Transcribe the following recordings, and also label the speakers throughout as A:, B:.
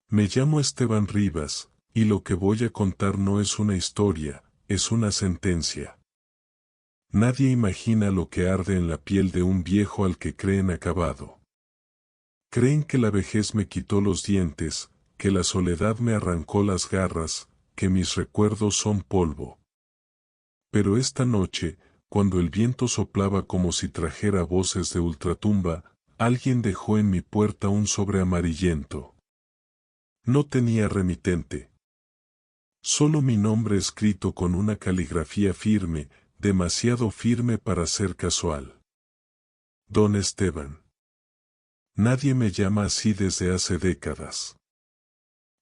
A: Me llamo Esteban Rivas, y lo que voy a contar no es una historia, es una sentencia. Nadie imagina lo que arde en la piel de un viejo al que creen acabado. Creen que la vejez me quitó los dientes, que la soledad me arrancó las garras, que mis recuerdos son polvo. Pero esta noche, cuando el viento soplaba como si trajera voces de ultratumba, alguien dejó en mi puerta un sobre amarillento. No tenía remitente. Solo mi nombre escrito con una caligrafía firme, demasiado firme para ser casual. Don Esteban. Nadie me llama así desde hace décadas.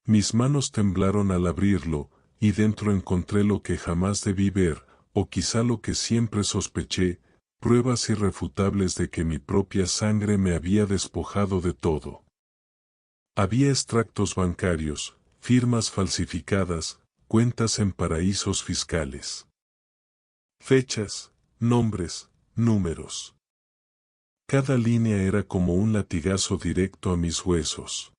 A: Mis manos temblaron al abrirlo, y dentro encontré lo que jamás debí ver, o quizá lo que siempre sospeché, pruebas irrefutables de que mi propia sangre me había despojado de todo. Había extractos bancarios, firmas falsificadas, cuentas en paraísos fiscales. Fechas, nombres, números. Cada línea era como un latigazo directo a mis huesos.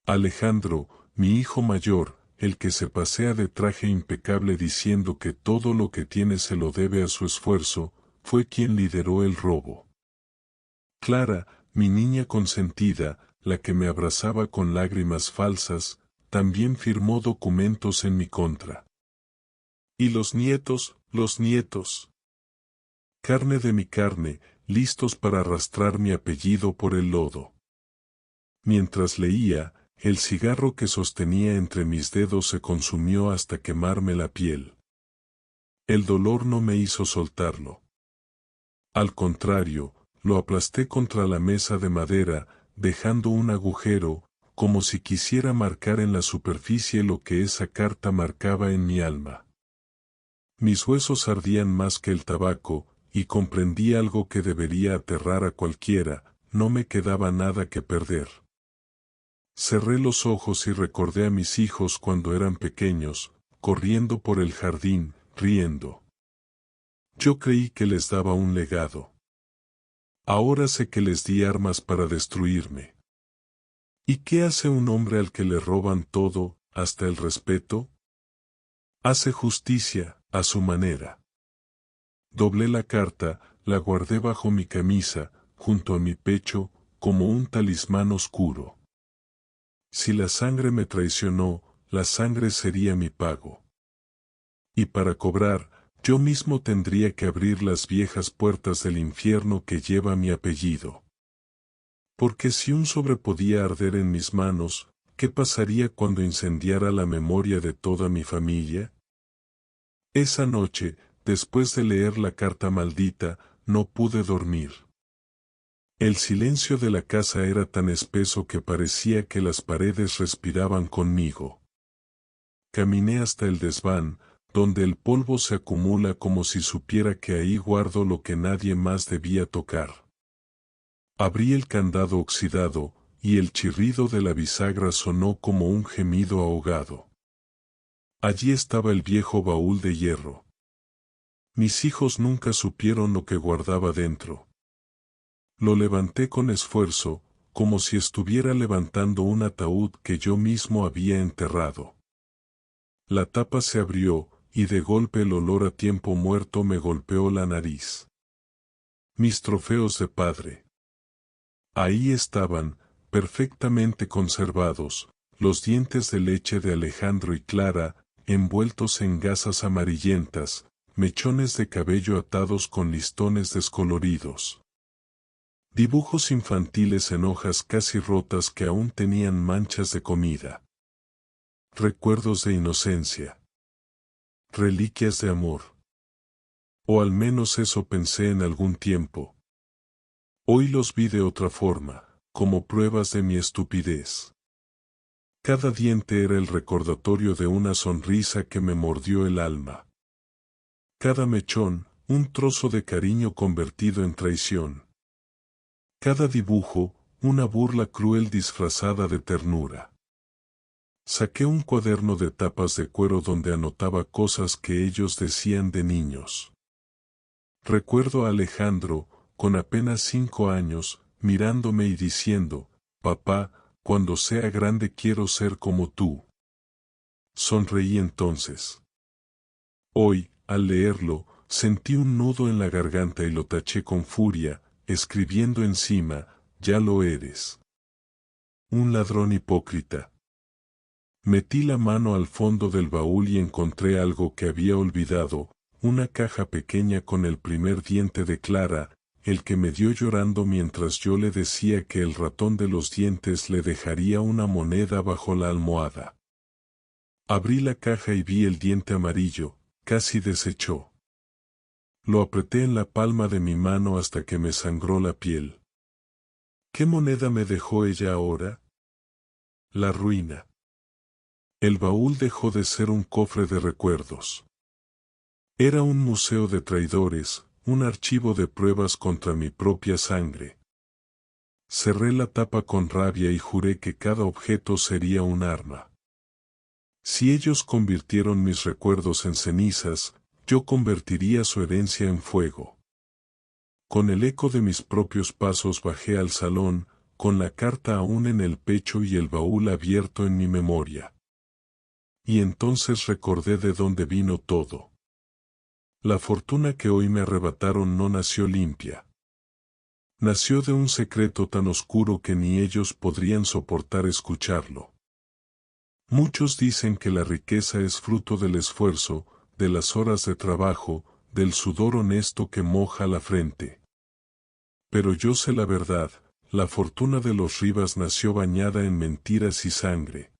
A: Alejandro, mi hijo mayor, el que se pasea de traje impecable diciendo que todo lo que tiene se lo debe a su esfuerzo, fue quien lideró el robo. Clara, mi niña consentida, la que me abrazaba con lágrimas falsas, también firmó documentos en mi contra. Y los nietos, carne de mi carne, listos para arrastrar mi apellido por el lodo. Mientras leía, el cigarro que sostenía entre mis dedos se consumió hasta quemarme la piel. El dolor no me hizo soltarlo. Al contrario, lo aplasté contra la mesa de madera, dejando un agujero, como si quisiera marcar en la superficie lo que esa carta marcaba en mi alma. Mis huesos ardían más que el tabaco, y comprendí algo que debería aterrar a cualquiera, no me quedaba nada que perder. Cerré los ojos y recordé a mis hijos cuando eran pequeños, corriendo por el jardín, riendo. Yo creí que les daba un legado. Ahora sé que les di armas para destruirme. ¿Y qué hace un hombre al que le roban todo, hasta el respeto? Hace justicia, a su manera. Doblé la carta, la guardé bajo mi camisa, junto a mi pecho, como un talismán oscuro. Si la sangre me traicionó, la sangre sería mi pago. Y para cobrar, yo mismo tendría que abrir las viejas puertas del infierno que lleva mi apellido. Porque si un sobre podía arder en mis manos, ¿qué pasaría cuando incendiara la memoria de toda mi familia? Esa noche, después de leer la carta maldita, no pude dormir. El silencio de la casa era tan espeso que parecía que las paredes respiraban conmigo. Caminé hasta el desván, donde el polvo se acumula como si supiera que ahí guardo lo que nadie más debía tocar. Abrí el candado oxidado, y el chirrido de la bisagra sonó como un gemido ahogado. Allí estaba el viejo baúl de hierro. Mis hijos nunca supieron lo que guardaba dentro. Lo levanté con esfuerzo, como si estuviera levantando un ataúd que yo mismo había enterrado. La tapa se abrió, y de golpe el olor a tiempo muerto me golpeó la nariz. Mis trofeos de padre. Ahí estaban, perfectamente conservados, los dientes de leche de Alejandro y Clara, envueltos en gasas amarillentas, mechones de cabello atados con listones descoloridos. Dibujos infantiles en hojas casi rotas que aún tenían manchas de comida. Recuerdos de inocencia. Reliquias de amor. O al menos eso pensé en algún tiempo. Hoy los vi de otra forma, como pruebas de mi estupidez. Cada diente era el recordatorio de una sonrisa que me mordió el alma. Cada mechón, un trozo de cariño convertido en traición. Cada dibujo, una burla cruel disfrazada de ternura. Saqué un cuaderno de tapas de cuero donde anotaba cosas que ellos decían de niños. Recuerdo a Alejandro, con apenas 5 años, mirándome y diciendo, «Papá, cuando sea grande quiero ser como tú. Sonreí entonces. Hoy, al leerlo, sentí un nudo en la garganta y lo taché con furia, escribiendo encima, ya lo eres. Un ladrón hipócrita. Metí la mano al fondo del baúl y encontré algo que había olvidado, una caja pequeña con el primer diente de Clara, el que me dio llorando mientras yo le decía que el ratón de los dientes le dejaría una moneda bajo la almohada. Abrí la caja y vi el diente amarillo, casi deshecho. Lo apreté en la palma de mi mano hasta que me sangró la piel. ¿Qué moneda me dejó ella ahora? La ruina. El baúl dejó de ser un cofre de recuerdos. Era un museo de traidores, un archivo de pruebas contra mi propia sangre. Cerré la tapa con rabia y juré que cada objeto sería un arma. Si ellos convirtieron mis recuerdos en cenizas, yo convertiría su herencia en fuego. Con el eco de mis propios pasos bajé al salón, con la carta aún en el pecho y el baúl abierto en mi memoria. Y entonces recordé de dónde vino todo. La fortuna que hoy me arrebataron no nació limpia. Nació de un secreto tan oscuro que ni ellos podrían soportar escucharlo. Muchos dicen que la riqueza es fruto del esfuerzo, de las horas de trabajo, del sudor honesto que moja la frente. Pero yo sé la verdad, la fortuna de los Rivas nació bañada en mentiras y sangre.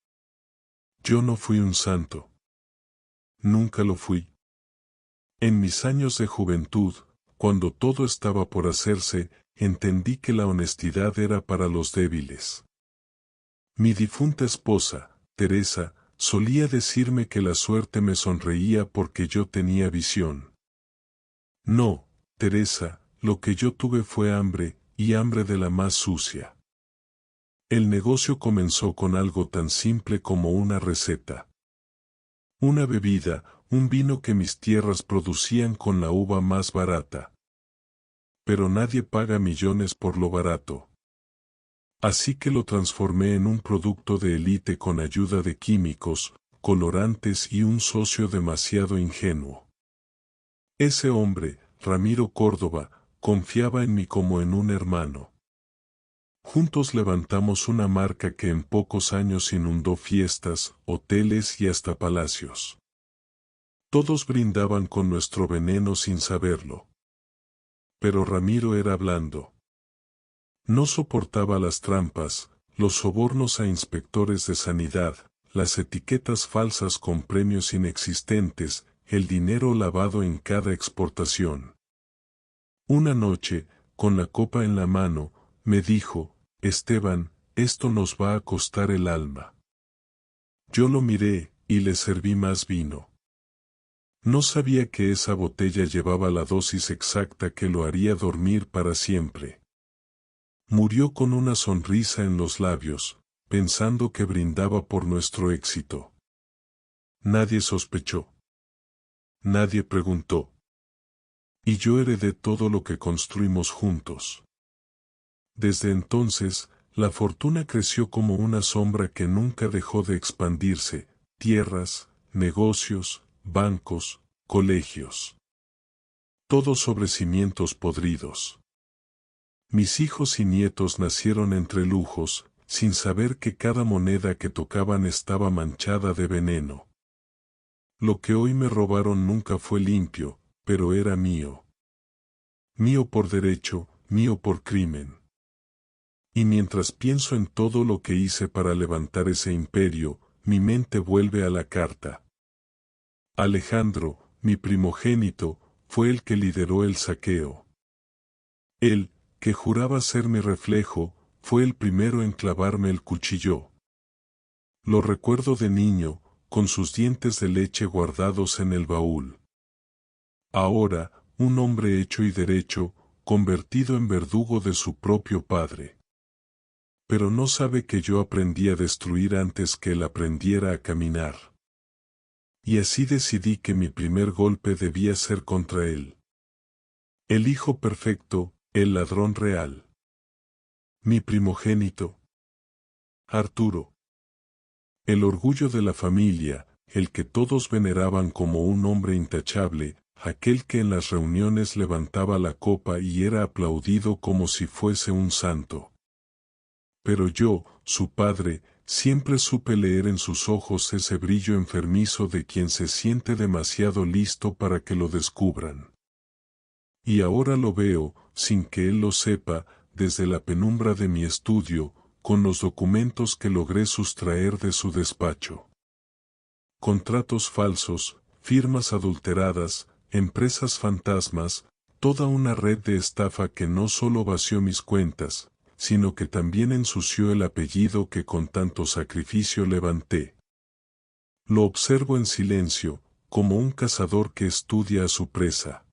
A: Yo no fui un santo. Nunca lo fui. En mis años de juventud, cuando todo estaba por hacerse, entendí que la honestidad era para los débiles. Mi difunta esposa, Teresa, solía decirme que la suerte me sonreía porque yo tenía visión. No, Teresa, lo que yo tuve fue hambre, y hambre de la más sucia. El negocio comenzó con algo tan simple como una receta. Una bebida, un vino que mis tierras producían con la uva más barata. Pero nadie paga millones por lo barato. Así que lo transformé en un producto de élite con ayuda de químicos, colorantes y un socio demasiado ingenuo. Ese hombre, Ramiro Córdoba, confiaba en mí como en un hermano. Juntos levantamos una marca que en pocos años inundó fiestas, hoteles y hasta palacios. Todos brindaban con nuestro veneno sin saberlo. Pero Ramiro era blando. No soportaba las trampas, los sobornos a inspectores de sanidad, las etiquetas falsas con premios inexistentes, el dinero lavado en cada exportación. Una noche, con la copa en la mano, me dijo, Esteban, esto nos va a costar el alma. Yo lo miré, y le serví más vino. No sabía que esa botella llevaba la dosis exacta que lo haría dormir para siempre. Murió con una sonrisa en los labios, pensando que brindaba por nuestro éxito. Nadie sospechó. Nadie preguntó. Y yo heredé todo lo que construimos juntos. Desde entonces, la fortuna creció como una sombra que nunca dejó de expandirse, tierras, negocios, bancos, colegios. Todo sobre cimientos podridos. Mis hijos y nietos nacieron entre lujos, sin saber que cada moneda que tocaban estaba manchada de veneno. Lo que hoy me robaron nunca fue limpio, pero era mío. Mío por derecho, mío por crimen. Y mientras pienso en todo lo que hice para levantar ese imperio, mi mente vuelve a la carta. Alejandro, mi primogénito, fue el que lideró el saqueo. Él, que juraba ser mi reflejo, fue el primero en clavarme el cuchillo. Lo recuerdo de niño, con sus dientes de leche guardados en el baúl. Ahora, un hombre hecho y derecho, convertido en verdugo de su propio padre. Pero no sabe que yo aprendí a destruir antes que él aprendiera a caminar. Y así decidí que mi primer golpe debía ser contra él. El hijo perfecto, el ladrón real. Mi primogénito. Arturo. El orgullo de la familia, el que todos veneraban como un hombre intachable, aquel que en las reuniones levantaba la copa y era aplaudido como si fuese un santo. Pero yo, su padre, siempre supe leer en sus ojos ese brillo enfermizo de quien se siente demasiado listo para que lo descubran. Y ahora lo veo, sin que él lo sepa, desde la penumbra de mi estudio, con los documentos que logré sustraer de su despacho. Contratos falsos, firmas adulteradas, empresas fantasmas, toda una red de estafa que no solo vació mis cuentas, sino que también ensució el apellido que con tanto sacrificio levanté. Lo observo en silencio, como un cazador que estudia a su presa.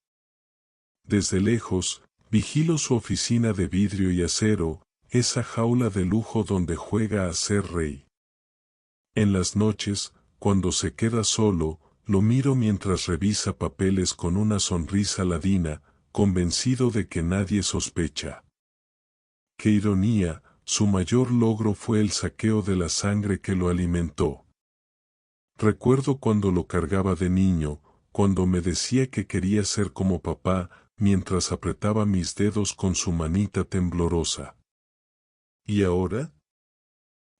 A: Desde lejos, vigilo su oficina de vidrio y acero, esa jaula de lujo donde juega a ser rey. En las noches, cuando se queda solo, lo miro mientras revisa papeles con una sonrisa ladina, convencido de que nadie sospecha. Qué ironía, su mayor logro fue el saqueo de la sangre que lo alimentó. Recuerdo cuando lo cargaba de niño, cuando me decía que quería ser como papá, mientras apretaba mis dedos con su manita temblorosa. ¿Y ahora?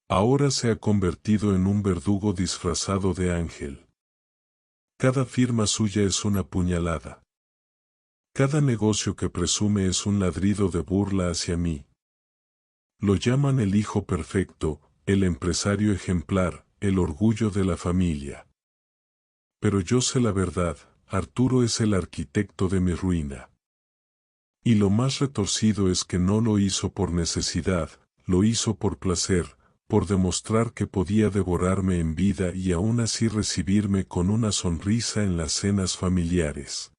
A: Ahora se ha convertido en un verdugo disfrazado de ángel. Cada firma suya es una puñalada. Cada negocio que presume es un ladrido de burla hacia mí. Lo llaman el hijo perfecto, el empresario ejemplar, el orgullo de la familia. Pero yo sé la verdad, Arturo es el arquitecto de mi ruina. Y lo más retorcido es que no lo hizo por necesidad, lo hizo por placer, por demostrar que podía devorarme en vida y aún así recibirme con una sonrisa en las cenas familiares.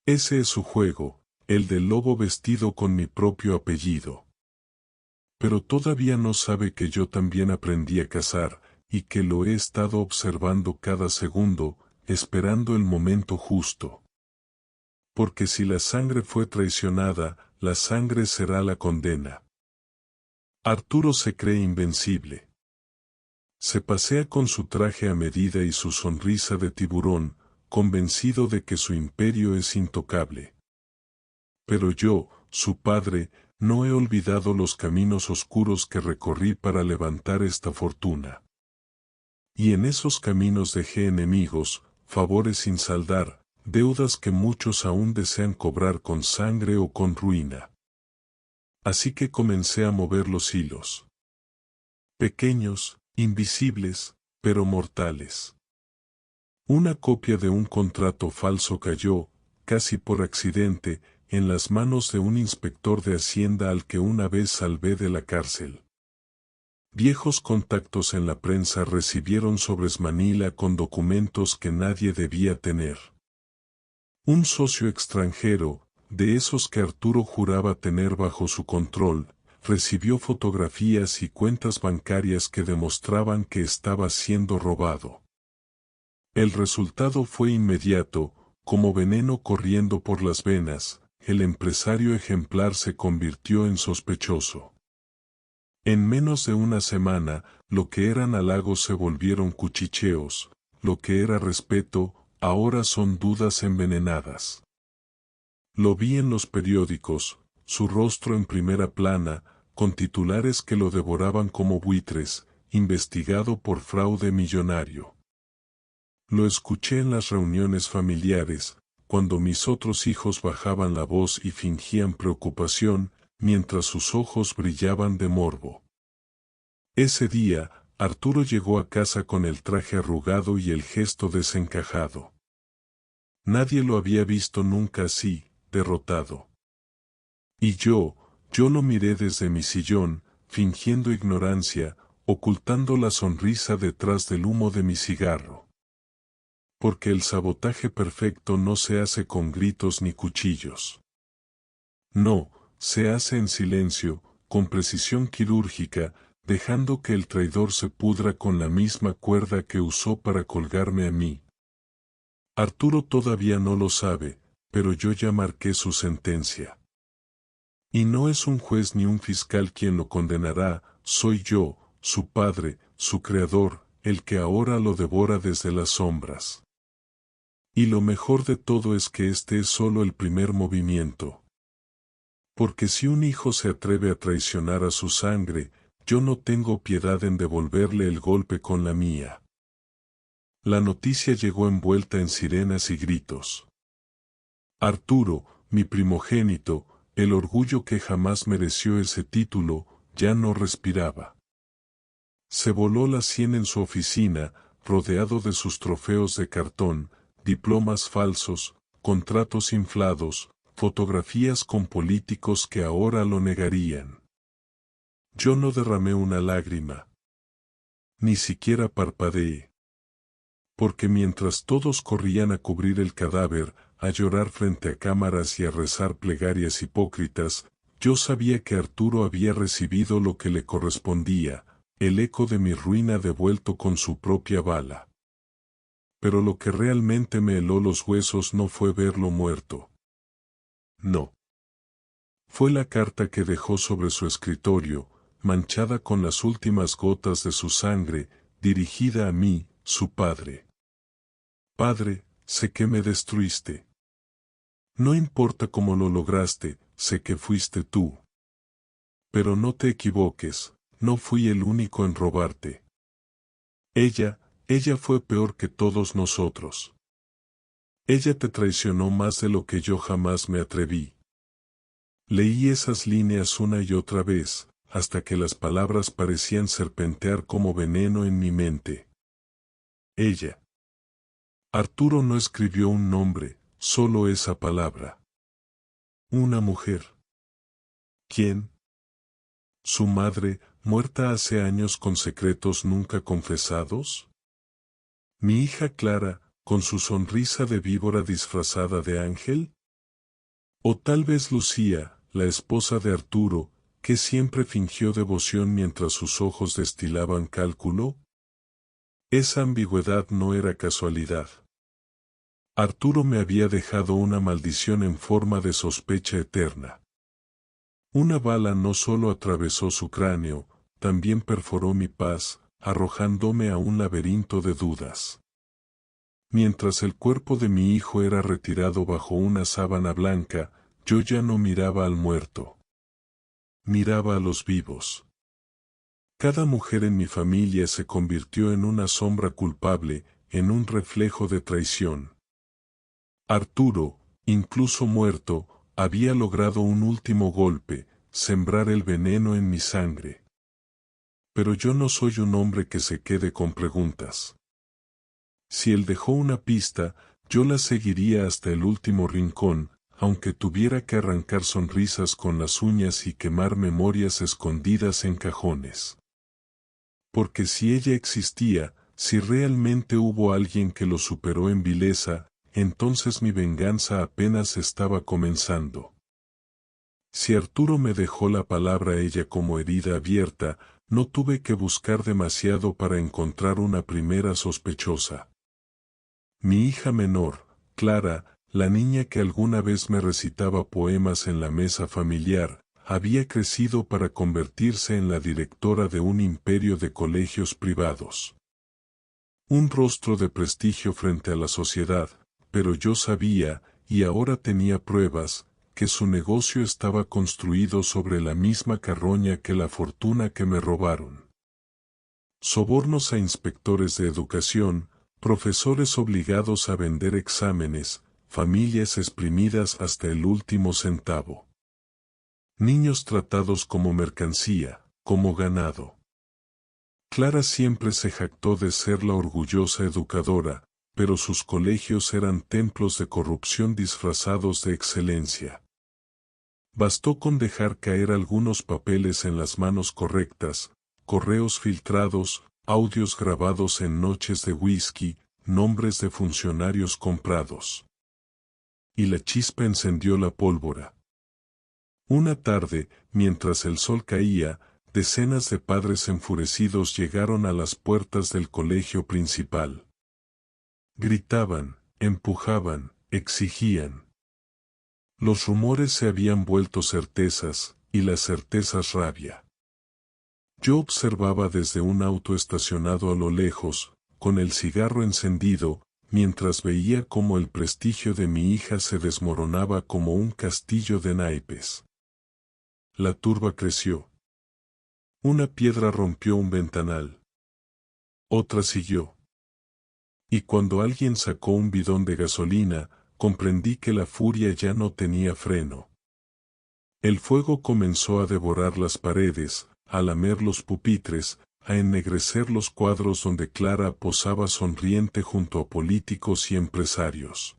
A: Ese es su juego, el del lobo vestido con mi propio apellido. Pero todavía no sabe que yo también aprendí a cazar, y que lo he estado observando cada segundo, esperando el momento justo. Porque si la sangre fue traicionada, la sangre será la condena. Arturo se cree invencible. Se pasea con su traje a medida y su sonrisa de tiburón, convencido de que su imperio es intocable. Pero yo, su padre, no he olvidado los caminos oscuros que recorrí para levantar esta fortuna. Y en esos caminos dejé enemigos, favores sin saldar, deudas que muchos aún desean cobrar con sangre o con ruina. Así que comencé a mover los hilos. Pequeños, invisibles, pero mortales. Una copia de un contrato falso cayó, casi por accidente, en las manos de un inspector de Hacienda al que una vez salvé de la cárcel. Viejos contactos en la prensa recibieron sobres Manila con documentos que nadie debía tener. Un socio extranjero, de esos que Arturo juraba tener bajo su control, recibió fotografías y cuentas bancarias que demostraban que estaba siendo robado. El resultado fue inmediato, como veneno corriendo por las venas, el empresario ejemplar se convirtió en sospechoso. En menos de una semana, lo que eran halagos se volvieron cuchicheos, lo que era respeto, ahora son dudas envenenadas. Lo vi en los periódicos, su rostro en primera plana, con titulares que lo devoraban como buitres, investigado por fraude millonario. Lo escuché en las reuniones familiares, cuando mis otros hijos bajaban la voz y fingían preocupación, mientras sus ojos brillaban de morbo. Ese día, Arturo llegó a casa con el traje arrugado y el gesto desencajado. Nadie lo había visto nunca así, derrotado. Y yo lo miré desde mi sillón, fingiendo ignorancia, ocultando la sonrisa detrás del humo de mi cigarro. Porque el sabotaje perfecto no se hace con gritos ni cuchillos. No, se hace en silencio, con precisión quirúrgica, dejando que el traidor se pudra con la misma cuerda que usó para colgarme a mí. Arturo todavía no lo sabe, pero yo ya marqué su sentencia. Y no es un juez ni un fiscal quien lo condenará, soy yo, su padre, su creador, el que ahora lo devora desde las sombras. Y lo mejor de todo es que este es solo el primer movimiento. Porque si un hijo se atreve a traicionar a su sangre, yo no tengo piedad en devolverle el golpe con la mía. La noticia llegó envuelta en sirenas y gritos. Arturo, mi primogénito, el orgullo que jamás mereció ese título, ya no respiraba. Se voló la sien en su oficina, rodeado de sus trofeos de cartón, diplomas falsos, contratos inflados, fotografías con políticos que ahora lo negarían. Yo no derramé una lágrima. Ni siquiera parpadeé. Porque mientras todos corrían a cubrir el cadáver, a llorar frente a cámaras y a rezar plegarias hipócritas, yo sabía que Arturo había recibido lo que le correspondía, el eco de mi ruina devuelto con su propia bala. Pero lo que realmente me heló los huesos no fue verlo muerto. No. Fue la carta que dejó sobre su escritorio, manchada con las últimas gotas de su sangre, dirigida a mí, su padre. Padre, sé que me destruiste. No importa cómo lo lograste, sé que fuiste tú. Pero no te equivoques, no fui el único en robarte. Ella fue peor que todos nosotros. Ella te traicionó más de lo que yo jamás me atreví. Leí esas líneas una y otra vez, hasta que las palabras parecían serpentear como veneno en mi mente. Ella. Arturo no escribió un nombre, solo esa palabra. Una mujer. ¿Quién? ¿Su madre, muerta hace años con secretos nunca confesados? ¿Mi hija Clara, con su sonrisa de víbora disfrazada de ángel? ¿O tal vez Lucía, la esposa de Arturo, que siempre fingió devoción mientras sus ojos destilaban cálculo? Esa ambigüedad no era casualidad. Arturo me había dejado una maldición en forma de sospecha eterna. Una bala no solo atravesó su cráneo, también perforó mi paz, arrojándome a un laberinto de dudas. Mientras el cuerpo de mi hijo era retirado bajo una sábana blanca, yo ya no miraba al muerto. Miraba a los vivos. Cada mujer en mi familia se convirtió en una sombra culpable, en un reflejo de traición. Arturo, incluso muerto, había logrado un último golpe, sembrar el veneno en mi sangre. Pero yo no soy un hombre que se quede con preguntas. Si él dejó una pista, yo la seguiría hasta el último rincón, aunque tuviera que arrancar sonrisas con las uñas y quemar memorias escondidas en cajones. Porque si ella existía, si realmente hubo alguien que lo superó en vileza, entonces mi venganza apenas estaba comenzando. Si Arturo me dejó la palabra a ella como herida abierta, no tuve que buscar demasiado para encontrar una primera sospechosa. Mi hija menor, Clara, la niña que alguna vez me recitaba poemas en la mesa familiar, había crecido para convertirse en la directora de un imperio de colegios privados. Un rostro de prestigio frente a la sociedad, pero yo sabía, y ahora tenía pruebas, que su negocio estaba construido sobre la misma carroña que la fortuna que me robaron. Sobornos a inspectores de educación, profesores obligados a vender exámenes, familias exprimidas hasta el último centavo. Niños tratados como mercancía, como ganado. Clara siempre se jactó de ser la orgullosa educadora, pero sus colegios eran templos de corrupción disfrazados de excelencia. Bastó con dejar caer algunos papeles en las manos correctas, correos filtrados, audios grabados en noches de whisky, nombres de funcionarios comprados. Y la chispa encendió la pólvora. Una tarde, mientras el sol caía, decenas de padres enfurecidos llegaron a las puertas del colegio principal. Gritaban, empujaban, exigían. Los rumores se habían vuelto certezas, y las certezas rabia. Yo observaba desde un auto estacionado a lo lejos, con el cigarro encendido, mientras veía cómo el prestigio de mi hija se desmoronaba como un castillo de naipes. La turba creció. Una piedra rompió un ventanal. Otra siguió. Y cuando alguien sacó un bidón de gasolina, comprendí que la furia ya no tenía freno. El fuego comenzó a devorar las paredes, a lamer los pupitres, a ennegrecer los cuadros donde Clara posaba sonriente junto a políticos y empresarios.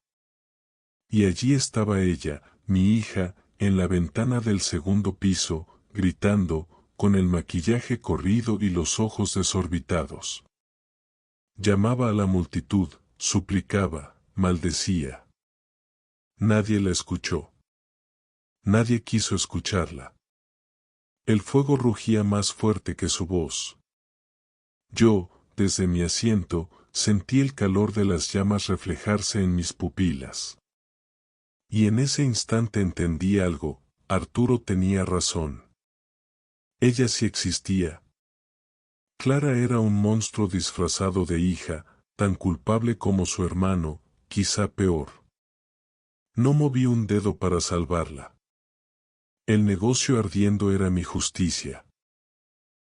A: Y allí estaba ella, mi hija, en la ventana del segundo piso, gritando, con el maquillaje corrido y los ojos desorbitados. Llamaba a la multitud, suplicaba, maldecía. Nadie la escuchó. Nadie quiso escucharla. El fuego rugía más fuerte que su voz. Yo, desde mi asiento, sentí el calor de las llamas reflejarse en mis pupilas. Y en ese instante entendí algo, Arturo tenía razón. Ella sí existía. Clara era un monstruo disfrazado de hija, tan culpable como su hermano, quizá peor. No moví un dedo para salvarla. El negocio ardiendo era mi justicia.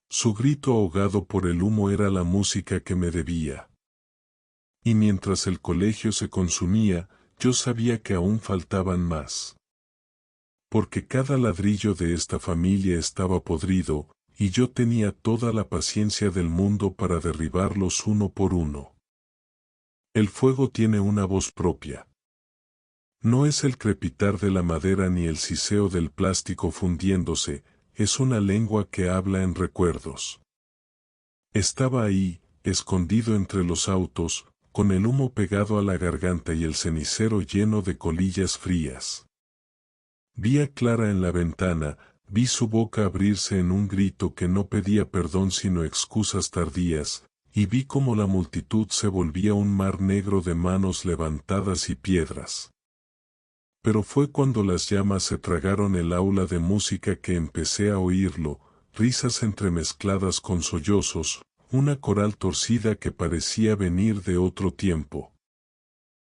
A: Su grito ahogado por el humo era la música que me debía. Y mientras el colegio se consumía, yo sabía que aún faltaban más. Porque cada ladrillo de esta familia estaba podrido, y yo tenía toda la paciencia del mundo para derribarlos uno por uno. El fuego tiene una voz propia. No es el crepitar de la madera ni el siseo del plástico fundiéndose, es una lengua que habla en recuerdos. Estaba ahí, escondido entre los autos, con el humo pegado a la garganta y el cenicero lleno de colillas frías. Vi a Clara en la ventana, vi su boca abrirse en un grito que no pedía perdón sino excusas tardías, y vi cómo la multitud se volvía un mar negro de manos levantadas y piedras. Pero fue cuando las llamas se tragaron el aula de música que empecé a oírlo, risas entremezcladas con sollozos, una coral torcida que parecía venir de otro tiempo.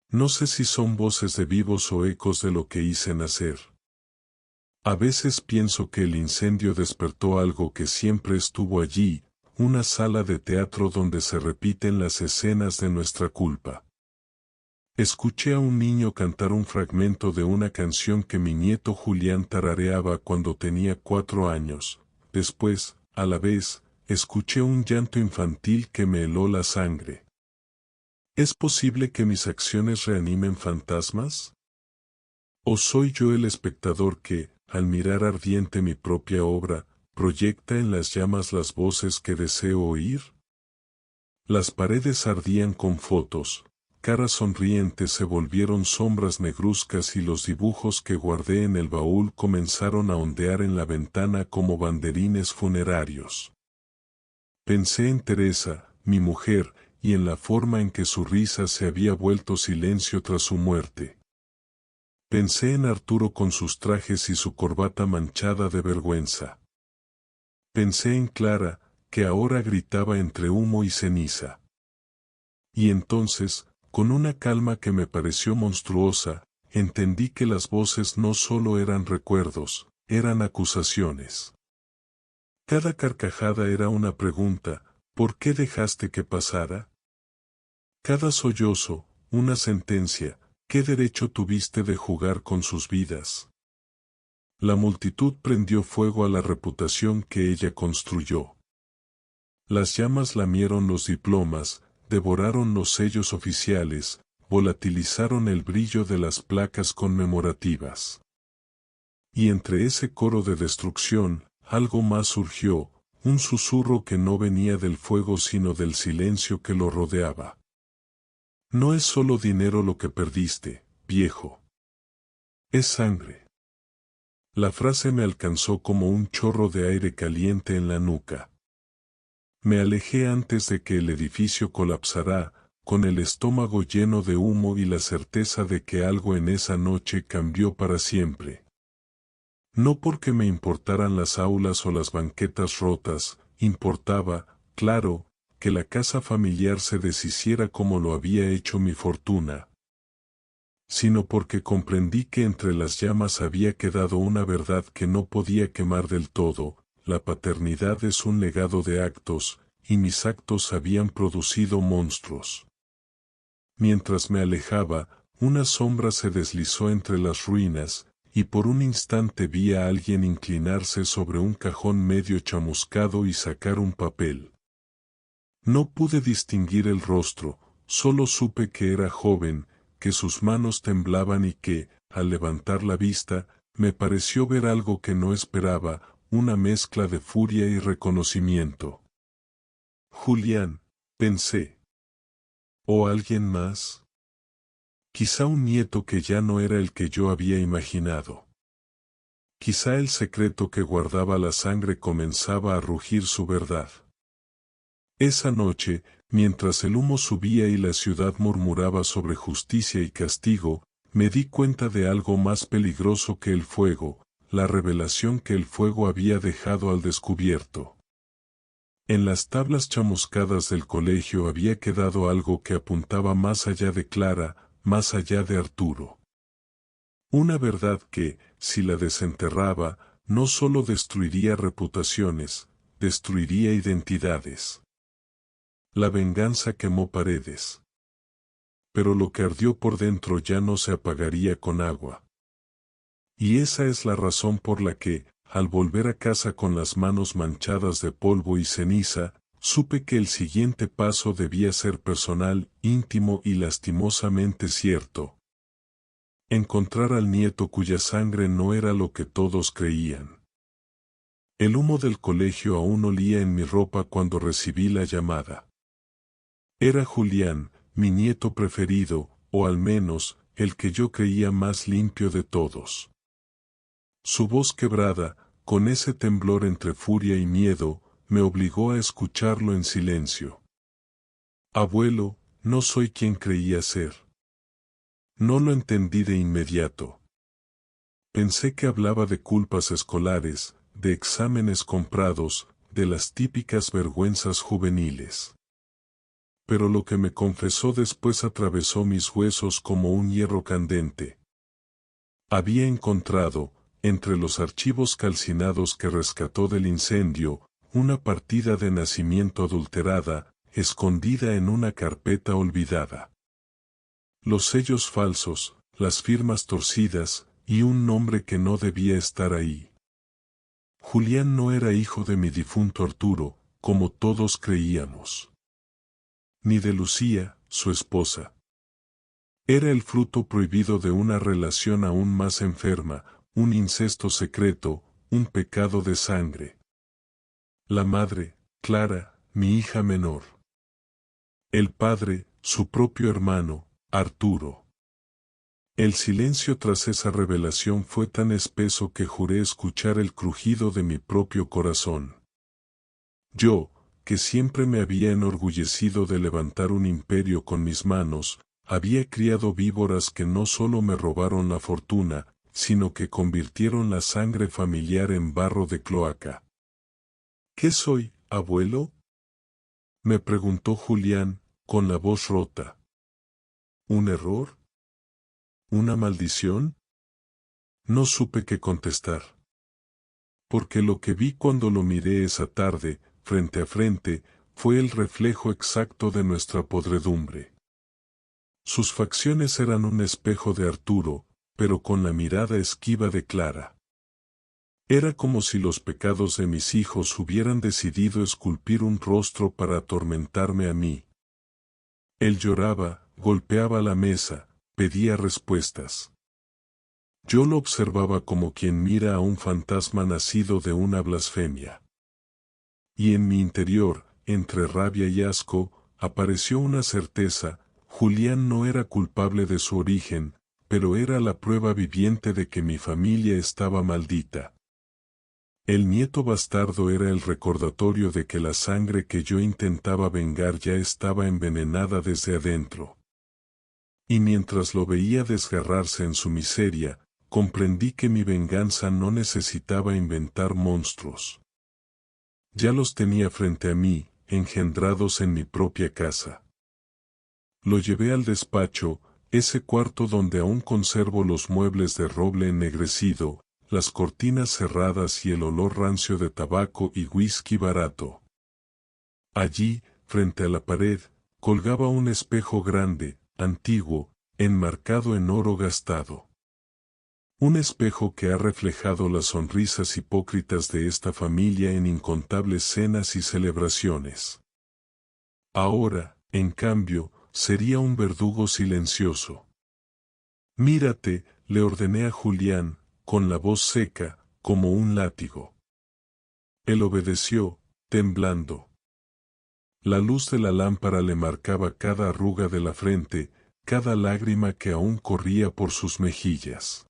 A: No sé si son voces de vivos o ecos de lo que hice nacer. A veces pienso que el incendio despertó algo que siempre estuvo allí, una sala de teatro donde se repiten las escenas de nuestra culpa. Escuché a un niño cantar un fragmento de una canción que mi nieto Julián tarareaba cuando tenía 4 años. Después, a la vez, escuché un llanto infantil que me heló la sangre. ¿Es posible que mis acciones reanimen fantasmas? ¿O soy yo el espectador que, al mirar ardiente mi propia obra, proyecta en las llamas las voces que deseo oír? Las paredes ardían con fotos, caras sonrientes se volvieron sombras negruzcas y los dibujos que guardé en el baúl comenzaron a ondear en la ventana como banderines funerarios. Pensé en Teresa, mi mujer, y en la forma en que su risa se había vuelto silencio tras su muerte. Pensé en Arturo con sus trajes y su corbata manchada de vergüenza. Pensé en Clara, que ahora gritaba entre humo y ceniza. Y entonces, con una calma que me pareció monstruosa, entendí que las voces no solo eran recuerdos, eran acusaciones. Cada carcajada era una pregunta, ¿por qué dejaste que pasara? Cada sollozo, una sentencia, ¿qué derecho tuviste de jugar con sus vidas? La multitud prendió fuego a la reputación que ella construyó. Las llamas lamieron los diplomas, devoraron los sellos oficiales, volatilizaron el brillo de las placas conmemorativas. Y entre ese coro de destrucción, algo más surgió, un susurro que no venía del fuego sino del silencio que lo rodeaba. No es solo dinero lo que perdiste, viejo. Es sangre. La frase me alcanzó como un chorro de aire caliente en la nuca. Me alejé antes de que el edificio colapsara, con el estómago lleno de humo y la certeza de que algo en esa noche cambió para siempre. No porque me importaran las aulas o las banquetas rotas, importaba, claro, que la casa familiar se deshiciera como lo había hecho mi fortuna, sino porque comprendí que entre las llamas había quedado una verdad que no podía quemar del todo: la paternidad es un legado de actos, y mis actos habían producido monstruos. Mientras me alejaba, una sombra se deslizó entre las ruinas, y por un instante vi a alguien inclinarse sobre un cajón medio chamuscado y sacar un papel. No pude distinguir el rostro, solo supe que era joven, que sus manos temblaban y que, al levantar la vista, me pareció ver algo que no esperaba, una mezcla de furia y reconocimiento. Julián, pensé. ¿O alguien más? Quizá un nieto que ya no era el que yo había imaginado. Quizá el secreto que guardaba la sangre comenzaba a rugir su verdad. Esa noche, mientras el humo subía y la ciudad murmuraba sobre justicia y castigo, me di cuenta de algo más peligroso que el fuego, la revelación que el fuego había dejado al descubierto. En las tablas chamuscadas del colegio había quedado algo que apuntaba más allá de Clara, más allá de Arturo. Una verdad que, si la desenterraba, no solo destruiría reputaciones, destruiría identidades. La venganza quemó paredes. Pero lo que ardió por dentro ya no se apagaría con agua. Y esa es la razón por la que, al volver a casa con las manos manchadas de polvo y ceniza, supe que el siguiente paso debía ser personal, íntimo y lastimosamente cierto. Encontrar al nieto cuya sangre no era lo que todos creían. El humo del colegio aún olía en mi ropa cuando recibí la llamada. Era Julián, mi nieto preferido, o al menos, el que yo creía más limpio de todos. Su voz quebrada, con ese temblor entre furia y miedo, me obligó a escucharlo en silencio. Abuelo, no soy quien creía ser. No lo entendí de inmediato. Pensé que hablaba de culpas escolares, de exámenes comprados, de las típicas vergüenzas juveniles. Pero lo que me confesó después atravesó mis huesos como un hierro candente. Había encontrado, entre los archivos calcinados que rescató del incendio, una partida de nacimiento adulterada, escondida en una carpeta olvidada. Los sellos falsos, las firmas torcidas, y un nombre que no debía estar ahí. Julián no era hijo de mi difunto Arturo, como todos creíamos. Ni de Lucía, su esposa. Era el fruto prohibido de una relación aún más enferma, un incesto secreto, un pecado de sangre. La madre, Clara, mi hija menor. El padre, su propio hermano, Arturo. El silencio tras esa revelación fue tan espeso que juré escuchar el crujido de mi propio corazón. Yo, que siempre me había enorgullecido de levantar un imperio con mis manos, había criado víboras que no solo me robaron la fortuna, sino que convirtieron la sangre familiar en barro de cloaca. ¿Qué soy, abuelo?, me preguntó Julián, con la voz rota. ¿Un error? ¿Una maldición? No supe qué contestar. Porque lo que vi cuando lo miré esa tarde, frente a frente, fue el reflejo exacto de nuestra podredumbre. Sus facciones eran un espejo de Arturo, pero con la mirada esquiva de Clara. Era como si los pecados de mis hijos hubieran decidido esculpir un rostro para atormentarme a mí. Él lloraba, golpeaba la mesa, pedía respuestas. Yo lo observaba como quien mira a un fantasma nacido de una blasfemia. Y en mi interior, entre rabia y asco, apareció una certeza: Julián no era culpable de su origen, pero era la prueba viviente de que mi familia estaba maldita. El nieto bastardo era el recordatorio de que la sangre que yo intentaba vengar ya estaba envenenada desde adentro. Y mientras lo veía desgarrarse en su miseria, comprendí que mi venganza no necesitaba inventar monstruos. Ya los tenía frente a mí, engendrados en mi propia casa. Lo llevé al despacho, ese cuarto donde aún conservo los muebles de roble ennegrecido, las cortinas cerradas y el olor rancio de tabaco y whisky barato. Allí, frente a la pared, colgaba un espejo grande, antiguo, enmarcado en oro gastado. Un espejo que ha reflejado las sonrisas hipócritas de esta familia en incontables cenas y celebraciones. Ahora, en cambio, sería un verdugo silencioso. Mírate, le ordené a Julián, con la voz seca, como un látigo. Él obedeció, temblando. La luz de la lámpara le marcaba cada arruga de la frente, cada lágrima que aún corría por sus mejillas.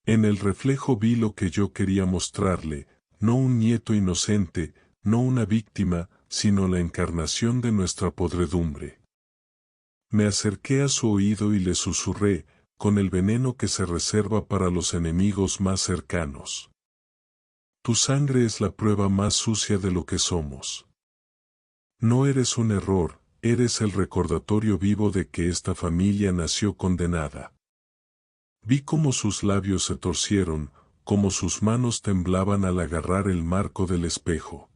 A: En el reflejo vi lo que yo quería mostrarle, no un nieto inocente, no una víctima, sino la encarnación de nuestra podredumbre. Me acerqué a su oído y le susurré, con el veneno que se reserva para los enemigos más cercanos. Tu sangre es la prueba más sucia de lo que somos. No eres un error, eres el recordatorio vivo de que esta familia nació condenada. Vi cómo sus labios se torcieron, cómo sus manos temblaban al agarrar el marco del espejo.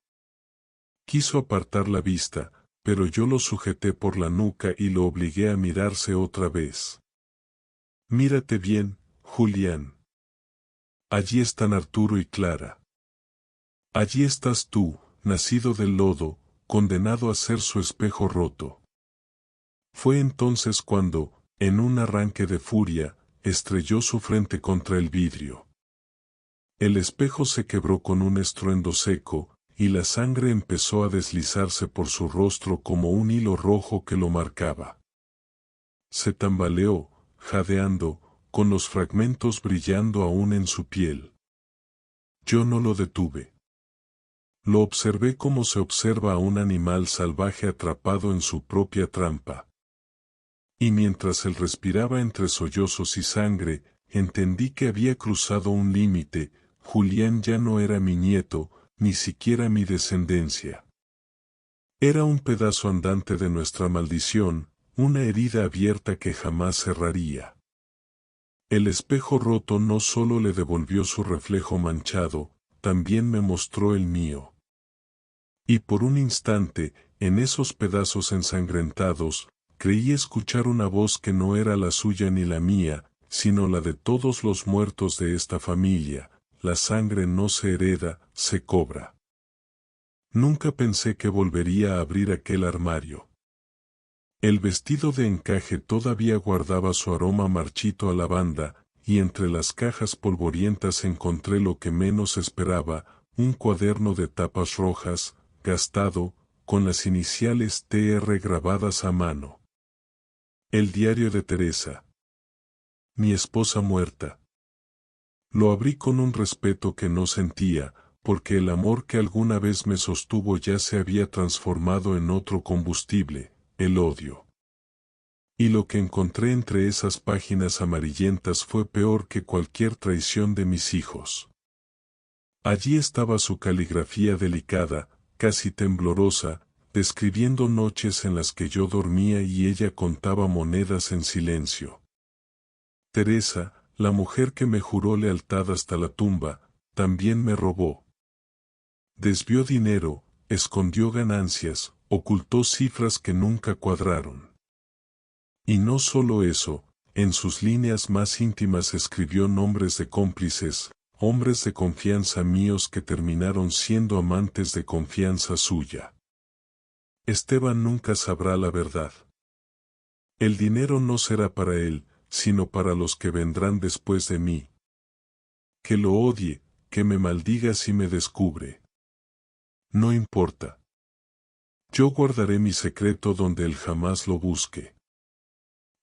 A: Quiso apartar la vista, pero yo lo sujeté por la nuca y lo obligué a mirarse otra vez. Mírate bien, Julián. Allí están Arturo y Clara. Allí estás tú, nacido del lodo, condenado a ser su espejo roto. Fue entonces cuando, en un arranque de furia, estrelló su frente contra el vidrio. El espejo se quebró con un estruendo seco, y la sangre empezó a deslizarse por su rostro como un hilo rojo que lo marcaba. Se tambaleó, jadeando, con los fragmentos brillando aún en su piel. Yo no lo detuve. Lo observé como se observa a un animal salvaje atrapado en su propia trampa. Y mientras él respiraba entre sollozos y sangre, entendí que había cruzado un límite. Julián ya no era mi nieto, ni siquiera mi descendencia. Era un pedazo andante de nuestra maldición, una herida abierta que jamás cerraría. El espejo roto no solo le devolvió su reflejo manchado, también me mostró el mío. Y por un instante, en esos pedazos ensangrentados, creí escuchar una voz que no era la suya ni la mía, sino la de todos los muertos de esta familia. La sangre no se hereda, se cobra. Nunca pensé que volvería a abrir aquel armario. El vestido de encaje todavía guardaba su aroma marchito a lavanda, y entre las cajas polvorientas encontré lo que menos esperaba, un cuaderno de tapas rojas, gastado, con las iniciales TR grabadas a mano. El diario de Teresa. Mi esposa muerta. Lo abrí con un respeto que no sentía, porque el amor que alguna vez me sostuvo ya se había transformado en otro combustible, el odio. Y lo que encontré entre esas páginas amarillentas fue peor que cualquier traición de mis hijos. Allí estaba su caligrafía delicada, casi temblorosa, describiendo noches en las que yo dormía y ella contaba monedas en silencio. Teresa, la mujer que me juró lealtad hasta la tumba, también me robó. Desvió dinero, escondió ganancias, ocultó cifras que nunca cuadraron. Y no solo eso, en sus líneas más íntimas escribió nombres de cómplices, hombres de confianza míos que terminaron siendo amantes de confianza suya. Esteban nunca sabrá la verdad. El dinero no será para él, sino para los que vendrán después de mí. Que lo odie, que me maldiga si me descubre. No importa. Yo guardaré mi secreto donde él jamás lo busque.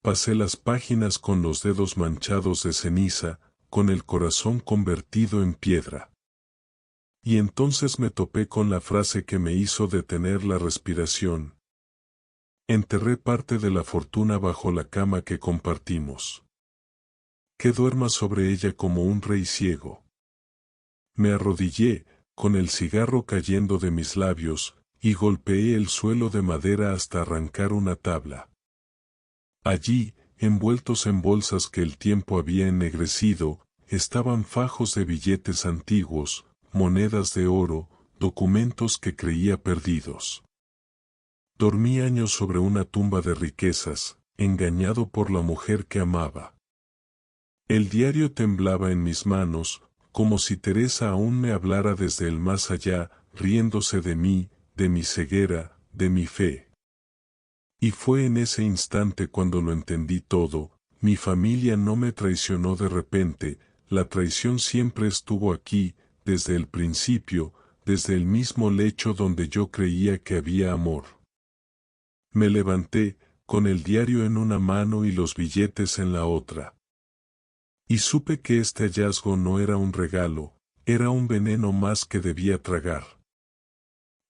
A: Pasé las páginas con los dedos manchados de ceniza, con el corazón convertido en piedra. Y entonces me topé con la frase que me hizo detener la respiración. Enterré parte de la fortuna bajo la cama que compartimos. Que duerma sobre ella como un rey ciego. Me arrodillé, con el cigarro cayendo de mis labios, y golpeé el suelo de madera hasta arrancar una tabla. Allí, envueltos en bolsas que el tiempo había ennegrecido, estaban fajos de billetes antiguos, monedas de oro, documentos que creía perdidos. Dormí años sobre una tumba de riquezas, engañado por la mujer que amaba. El diario temblaba en mis manos, como si Teresa aún me hablara desde el más allá, riéndose de mí, de mi ceguera, de mi fe. Y fue en ese instante cuando lo entendí todo. Mi familia no me traicionó de repente, la traición siempre estuvo aquí, desde el principio, desde el mismo lecho donde yo creía que había amor. Me levanté, con el diario en una mano y los billetes en la otra. Y supe que este hallazgo no era un regalo, era un veneno más que debía tragar.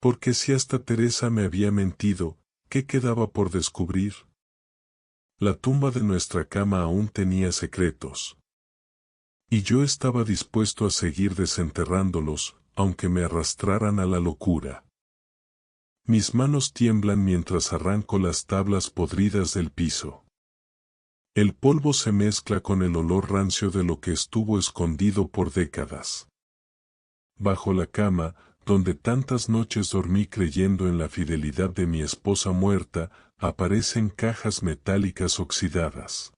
A: Porque si hasta Teresa me había mentido, ¿qué quedaba por descubrir? La tumba de nuestra cama aún tenía secretos. Y yo estaba dispuesto a seguir desenterrándolos, aunque me arrastraran a la locura. Mis manos tiemblan mientras arranco las tablas podridas del piso. El polvo se mezcla con el olor rancio de lo que estuvo escondido por décadas. Bajo la cama, donde tantas noches dormí creyendo en la fidelidad de mi esposa muerta, aparecen cajas metálicas oxidadas.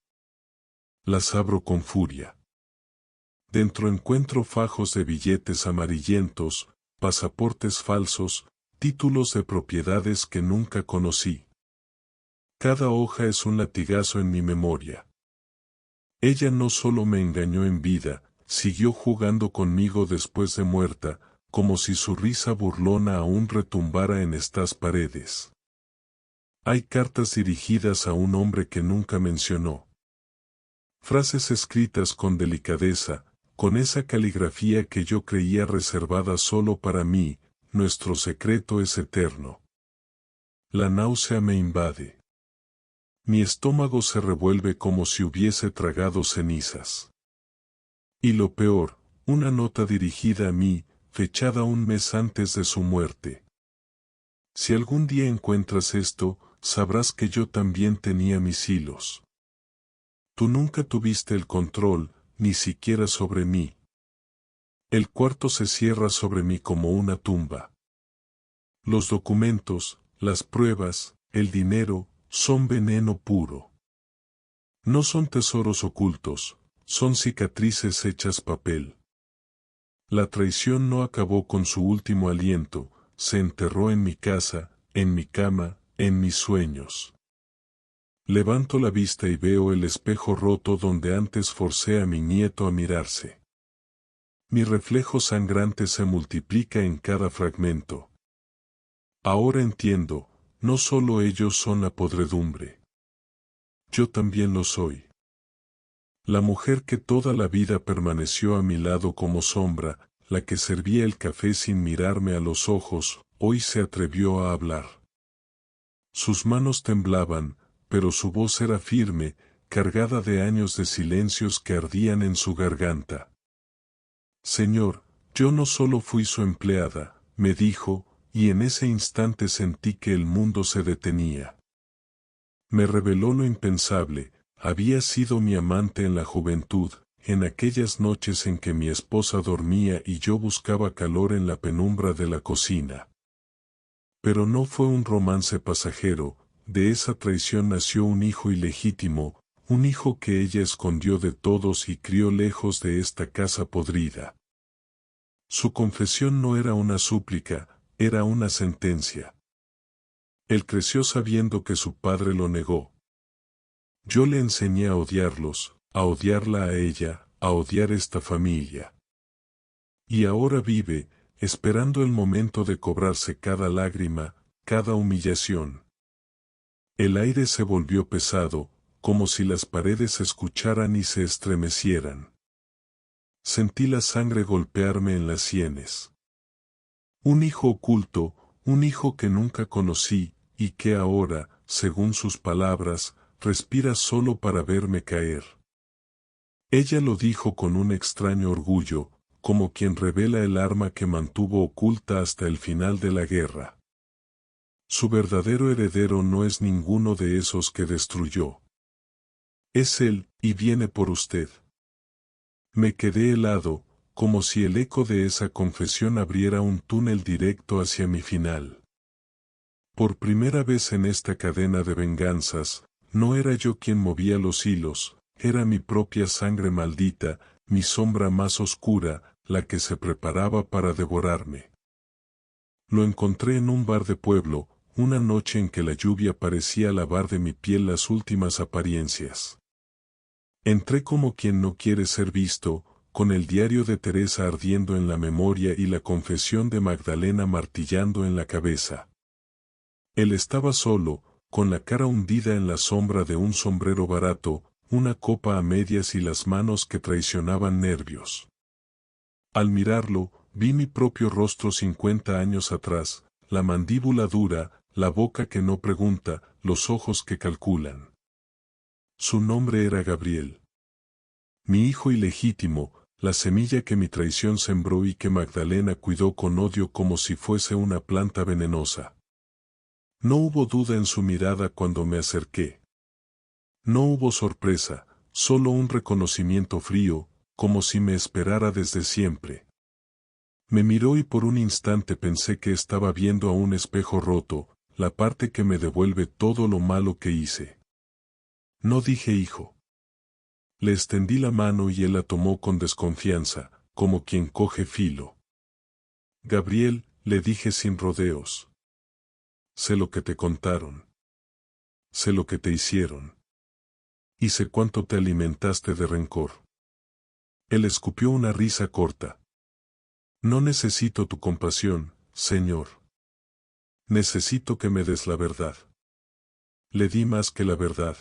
A: Las abro con furia. Dentro encuentro fajos de billetes amarillentos, pasaportes falsos, títulos de propiedades que nunca conocí. Cada hoja es un latigazo en mi memoria. Ella no solo me engañó en vida, siguió jugando conmigo después de muerta, como si su risa burlona aún retumbara en estas paredes. Hay cartas dirigidas a un hombre que nunca mencionó. Frases escritas con delicadeza, con esa caligrafía que yo creía reservada solo para mí, nuestro secreto es eterno. La náusea me invade. Mi estómago se revuelve como si hubiese tragado cenizas. Y lo peor, una nota dirigida a mí, fechada un mes antes de su muerte. Si algún día encuentras esto, sabrás que yo también tenía mis hilos. Tú nunca tuviste el control, ni siquiera sobre mí. El cuarto se cierra sobre mí como una tumba. Los documentos, las pruebas, el dinero, son veneno puro. No son tesoros ocultos, son cicatrices hechas papel. La traición no acabó con su último aliento, se enterró en mi casa, en mi cama, en mis sueños. Levanto la vista y veo el espejo roto donde antes forcé a mi nieto a mirarse. Mi reflejo sangrante se multiplica en cada fragmento. Ahora entiendo, no solo ellos son la podredumbre. Yo también lo soy. La mujer que toda la vida permaneció a mi lado como sombra, la que servía el café sin mirarme a los ojos, hoy se atrevió a hablar. Sus manos temblaban, pero su voz era firme, cargada de años de silencios que ardían en su garganta. Señor, yo no solo fui su empleada, me dijo, y en ese instante sentí que el mundo se detenía. Me reveló lo impensable, había sido mi amante en la juventud, en aquellas noches en que mi esposa dormía y yo buscaba calor en la penumbra de la cocina. Pero no fue un romance pasajero, de esa traición nació un hijo ilegítimo, un hijo que ella escondió de todos y crió lejos de esta casa podrida. Su confesión no era una súplica, era una sentencia. Él creció sabiendo que su padre lo negó. Yo le enseñé a odiarlos, a odiarla a ella, a odiar esta familia. Y ahora vive, esperando el momento de cobrarse cada lágrima, cada humillación. El aire se volvió pesado, como si las paredes se escucharan y se estremecieran. Sentí la sangre golpearme en las sienes. Un hijo oculto, un hijo que nunca conocí, y que ahora, según sus palabras, respira solo para verme caer. Ella lo dijo con un extraño orgullo, como quien revela el arma que mantuvo oculta hasta el final de la guerra. Su verdadero heredero no es ninguno de esos que destruyó. Es él, y viene por usted. Me quedé helado, como si el eco de esa confesión abriera un túnel directo hacia mi final. Por primera vez en esta cadena de venganzas, no era yo quien movía los hilos, era mi propia sangre maldita, mi sombra más oscura, la que se preparaba para devorarme. Lo encontré en un bar de pueblo, una noche en que la lluvia parecía lavar de mi piel las últimas apariencias. Entré como quien no quiere ser visto, con el diario de Teresa ardiendo en la memoria y la confesión de Magdalena martillando en la cabeza. Él estaba solo, con la cara hundida en la sombra de un sombrero barato, una copa a medias y las manos que traicionaban nervios. Al mirarlo, vi mi propio rostro 50 años atrás, la mandíbula dura, la boca que no pregunta, los ojos que calculan. Su nombre era Gabriel. Mi hijo ilegítimo, la semilla que mi traición sembró y que Magdalena cuidó con odio como si fuese una planta venenosa. No hubo duda en su mirada cuando me acerqué. No hubo sorpresa, solo un reconocimiento frío, como si me esperara desde siempre. Me miró y por un instante pensé que estaba viendo a un espejo roto, la parte que me devuelve todo lo malo que hice. No dije hijo. Le extendí la mano y él la tomó con desconfianza, como quien coge filo. Gabriel, le dije sin rodeos. Sé lo que te contaron. Sé lo que te hicieron. Y sé cuánto te alimentaste de rencor. Él escupió una risa corta. No necesito tu compasión, Señor. Necesito que me des la verdad. Le di más que la verdad.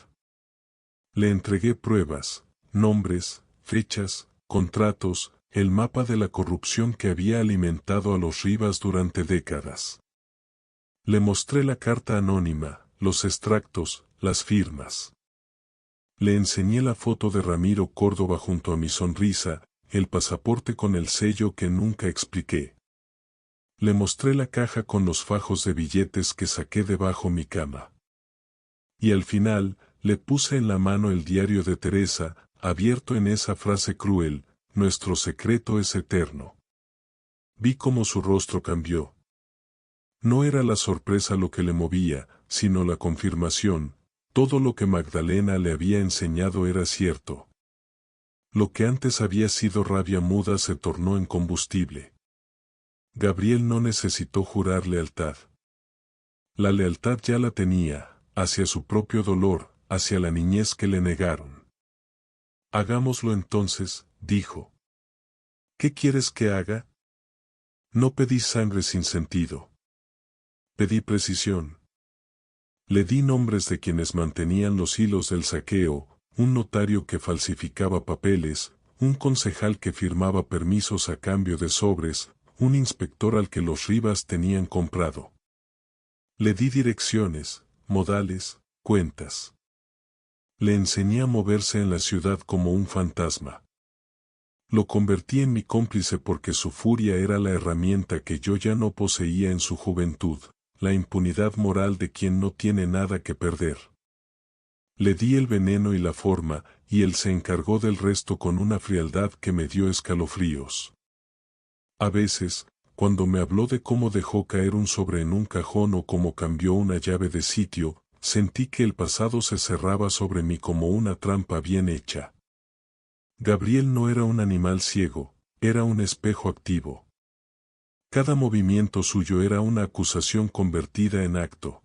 A: Le entregué pruebas, nombres, fechas, contratos, el mapa de la corrupción que había alimentado a los Rivas durante décadas. Le mostré la carta anónima, los extractos, las firmas. Le enseñé la foto de Ramiro Córdoba junto a mi sonrisa, el pasaporte con el sello que nunca expliqué. Le mostré la caja con los fajos de billetes que saqué debajo mi cama. Y al final, le puse en la mano el diario de Teresa, abierto en esa frase cruel, nuestro secreto es eterno. Vi cómo su rostro cambió. No era la sorpresa lo que le movía, sino la confirmación, todo lo que Magdalena le había enseñado era cierto. Lo que antes había sido rabia muda se tornó en combustible. Gabriel no necesitó jurar lealtad. La lealtad ya la tenía, hacia su propio dolor, hacia la niñez que le negaron. Hagámoslo entonces, dijo. ¿Qué quieres que haga? No pedí sangre sin sentido. Pedí precisión. Le di nombres de quienes mantenían los hilos del saqueo, un notario que falsificaba papeles, un concejal que firmaba permisos a cambio de sobres, un inspector al que los Rivas tenían comprado. Le di direcciones, modales, cuentas. Le enseñé a moverse en la ciudad como un fantasma. Lo convertí en mi cómplice porque su furia era la herramienta que yo ya no poseía en su juventud, la impunidad moral de quien no tiene nada que perder. Le di el veneno y la forma, y él se encargó del resto con una frialdad que me dio escalofríos. A veces, cuando me habló de cómo dejó caer un sobre en un cajón o cómo cambió una llave de sitio, sentí que el pasado se cerraba sobre mí como una trampa bien hecha. Gabriel no era un animal ciego, era un espejo activo. Cada movimiento suyo era una acusación convertida en acto.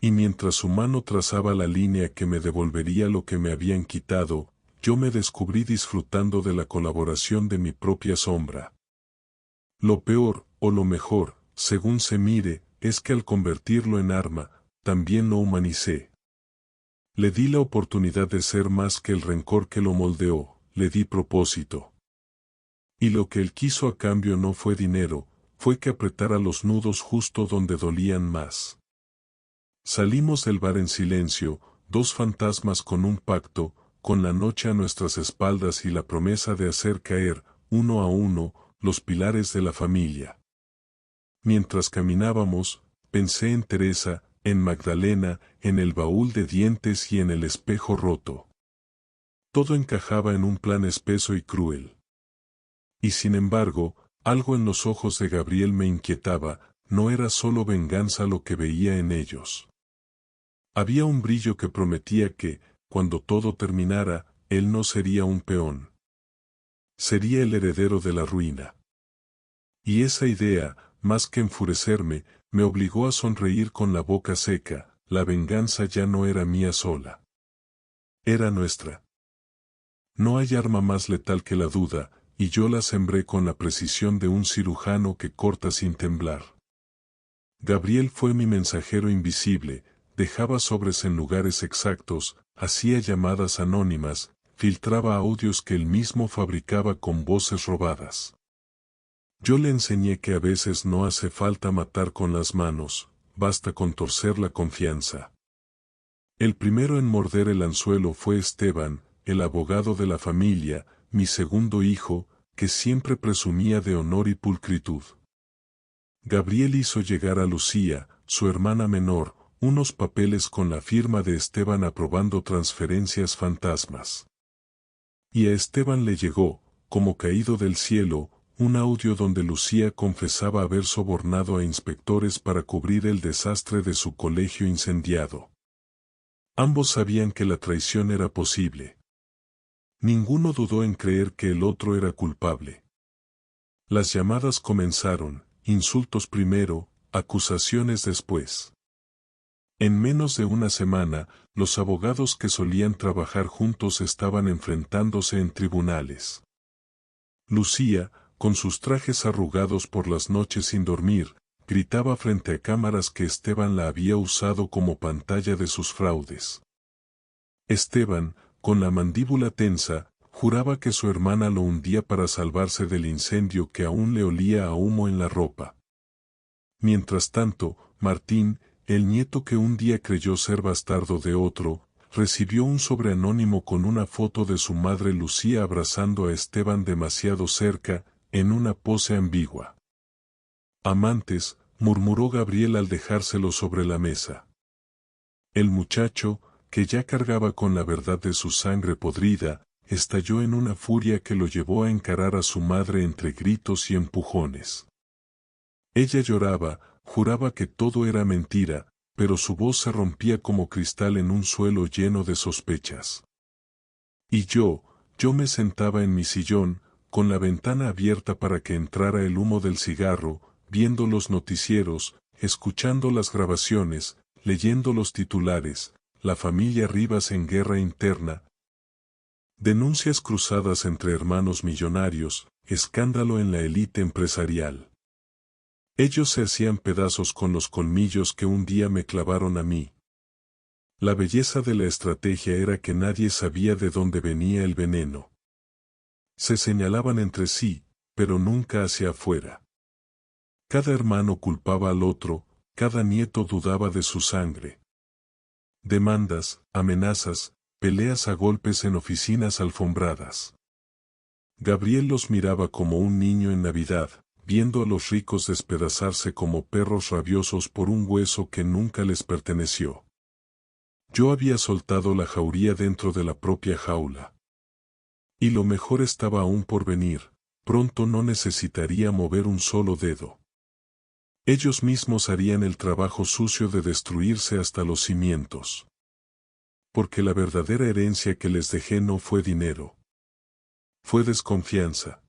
A: Y mientras su mano trazaba la línea que me devolvería lo que me habían quitado, yo me descubrí disfrutando de la colaboración de mi propia sombra. Lo peor, o lo mejor, según se mire, es que al convertirlo en arma, también lo humanicé. Le di la oportunidad de ser más que el rencor que lo moldeó, le di propósito. Y lo que él quiso a cambio no fue dinero, fue que apretara los nudos justo donde dolían más. Salimos del bar en silencio, dos fantasmas con un pacto, con la noche a nuestras espaldas y la promesa de hacer caer, uno a uno, los pilares de la familia. Mientras caminábamos, pensé en Teresa, en Magdalena, en el baúl de dientes y en el espejo roto. Todo encajaba en un plan espeso y cruel. Y sin embargo, algo en los ojos de Gabriel me inquietaba, no era solo venganza lo que veía en ellos. Había un brillo que prometía que, cuando todo terminara, él no sería un peón. Sería el heredero de la ruina. Y esa idea, más que enfurecerme, me obligó a sonreír con la boca seca. La venganza ya no era mía sola. Era nuestra. No hay arma más letal que la duda, y yo la sembré con la precisión de un cirujano que corta sin temblar. Gabriel fue mi mensajero invisible, dejaba sobres en lugares exactos, hacía llamadas anónimas, filtraba audios que él mismo fabricaba con voces robadas. Yo le enseñé que a veces no hace falta matar con las manos, basta con torcer la confianza. El primero en morder el anzuelo fue Esteban, el abogado de la familia, mi segundo hijo, que siempre presumía de honor y pulcritud. Gabriel hizo llegar a Lucía, su hermana menor, unos papeles con la firma de Esteban aprobando transferencias fantasmas. Y a Esteban le llegó, como caído del cielo, un audio donde Lucía confesaba haber sobornado a inspectores para cubrir el desastre de su colegio incendiado. Ambos sabían que la traición era posible. Ninguno dudó en creer que el otro era culpable. Las llamadas comenzaron, insultos primero, acusaciones después. En menos de una semana, los abogados que solían trabajar juntos estaban enfrentándose en tribunales. Lucía, con sus trajes arrugados por las noches sin dormir, gritaba frente a cámaras que Esteban la había usado como pantalla de sus fraudes. Esteban, con la mandíbula tensa, juraba que su hermana lo hundía para salvarse del incendio que aún le olía a humo en la ropa. Mientras tanto, Martín, el nieto que un día creyó ser bastardo de otro, recibió un sobre anónimo con una foto de su madre Lucía abrazando a Esteban demasiado cerca, en una pose ambigua. Amantes, murmuró Gabriel al dejárselo sobre la mesa. El muchacho, que ya cargaba con la verdad de su sangre podrida, estalló en una furia que lo llevó a encarar a su madre entre gritos y empujones. Ella lloraba, juraba que todo era mentira, pero su voz se rompía como cristal en un suelo lleno de sospechas. Y yo me sentaba en mi sillón, con la ventana abierta para que entrara el humo del cigarro, viendo los noticieros, escuchando las grabaciones, leyendo los titulares, la familia Rivas en guerra interna, denuncias cruzadas entre hermanos millonarios, escándalo en la élite empresarial. Ellos se hacían pedazos con los colmillos que un día me clavaron a mí. La belleza de la estrategia era que nadie sabía de dónde venía el veneno. Se señalaban entre sí, pero nunca hacia afuera. Cada hermano culpaba al otro, cada nieto dudaba de su sangre. Demandas, amenazas, peleas a golpes en oficinas alfombradas. Gabriel los miraba como un niño en Navidad, viendo a los ricos despedazarse como perros rabiosos por un hueso que nunca les perteneció. Yo había soltado la jauría dentro de la propia jaula. Y lo mejor estaba aún por venir, pronto no necesitaría mover un solo dedo. Ellos mismos harían el trabajo sucio de destruirse hasta los cimientos. Porque la verdadera herencia que les dejé no fue dinero. Fue desconfianza.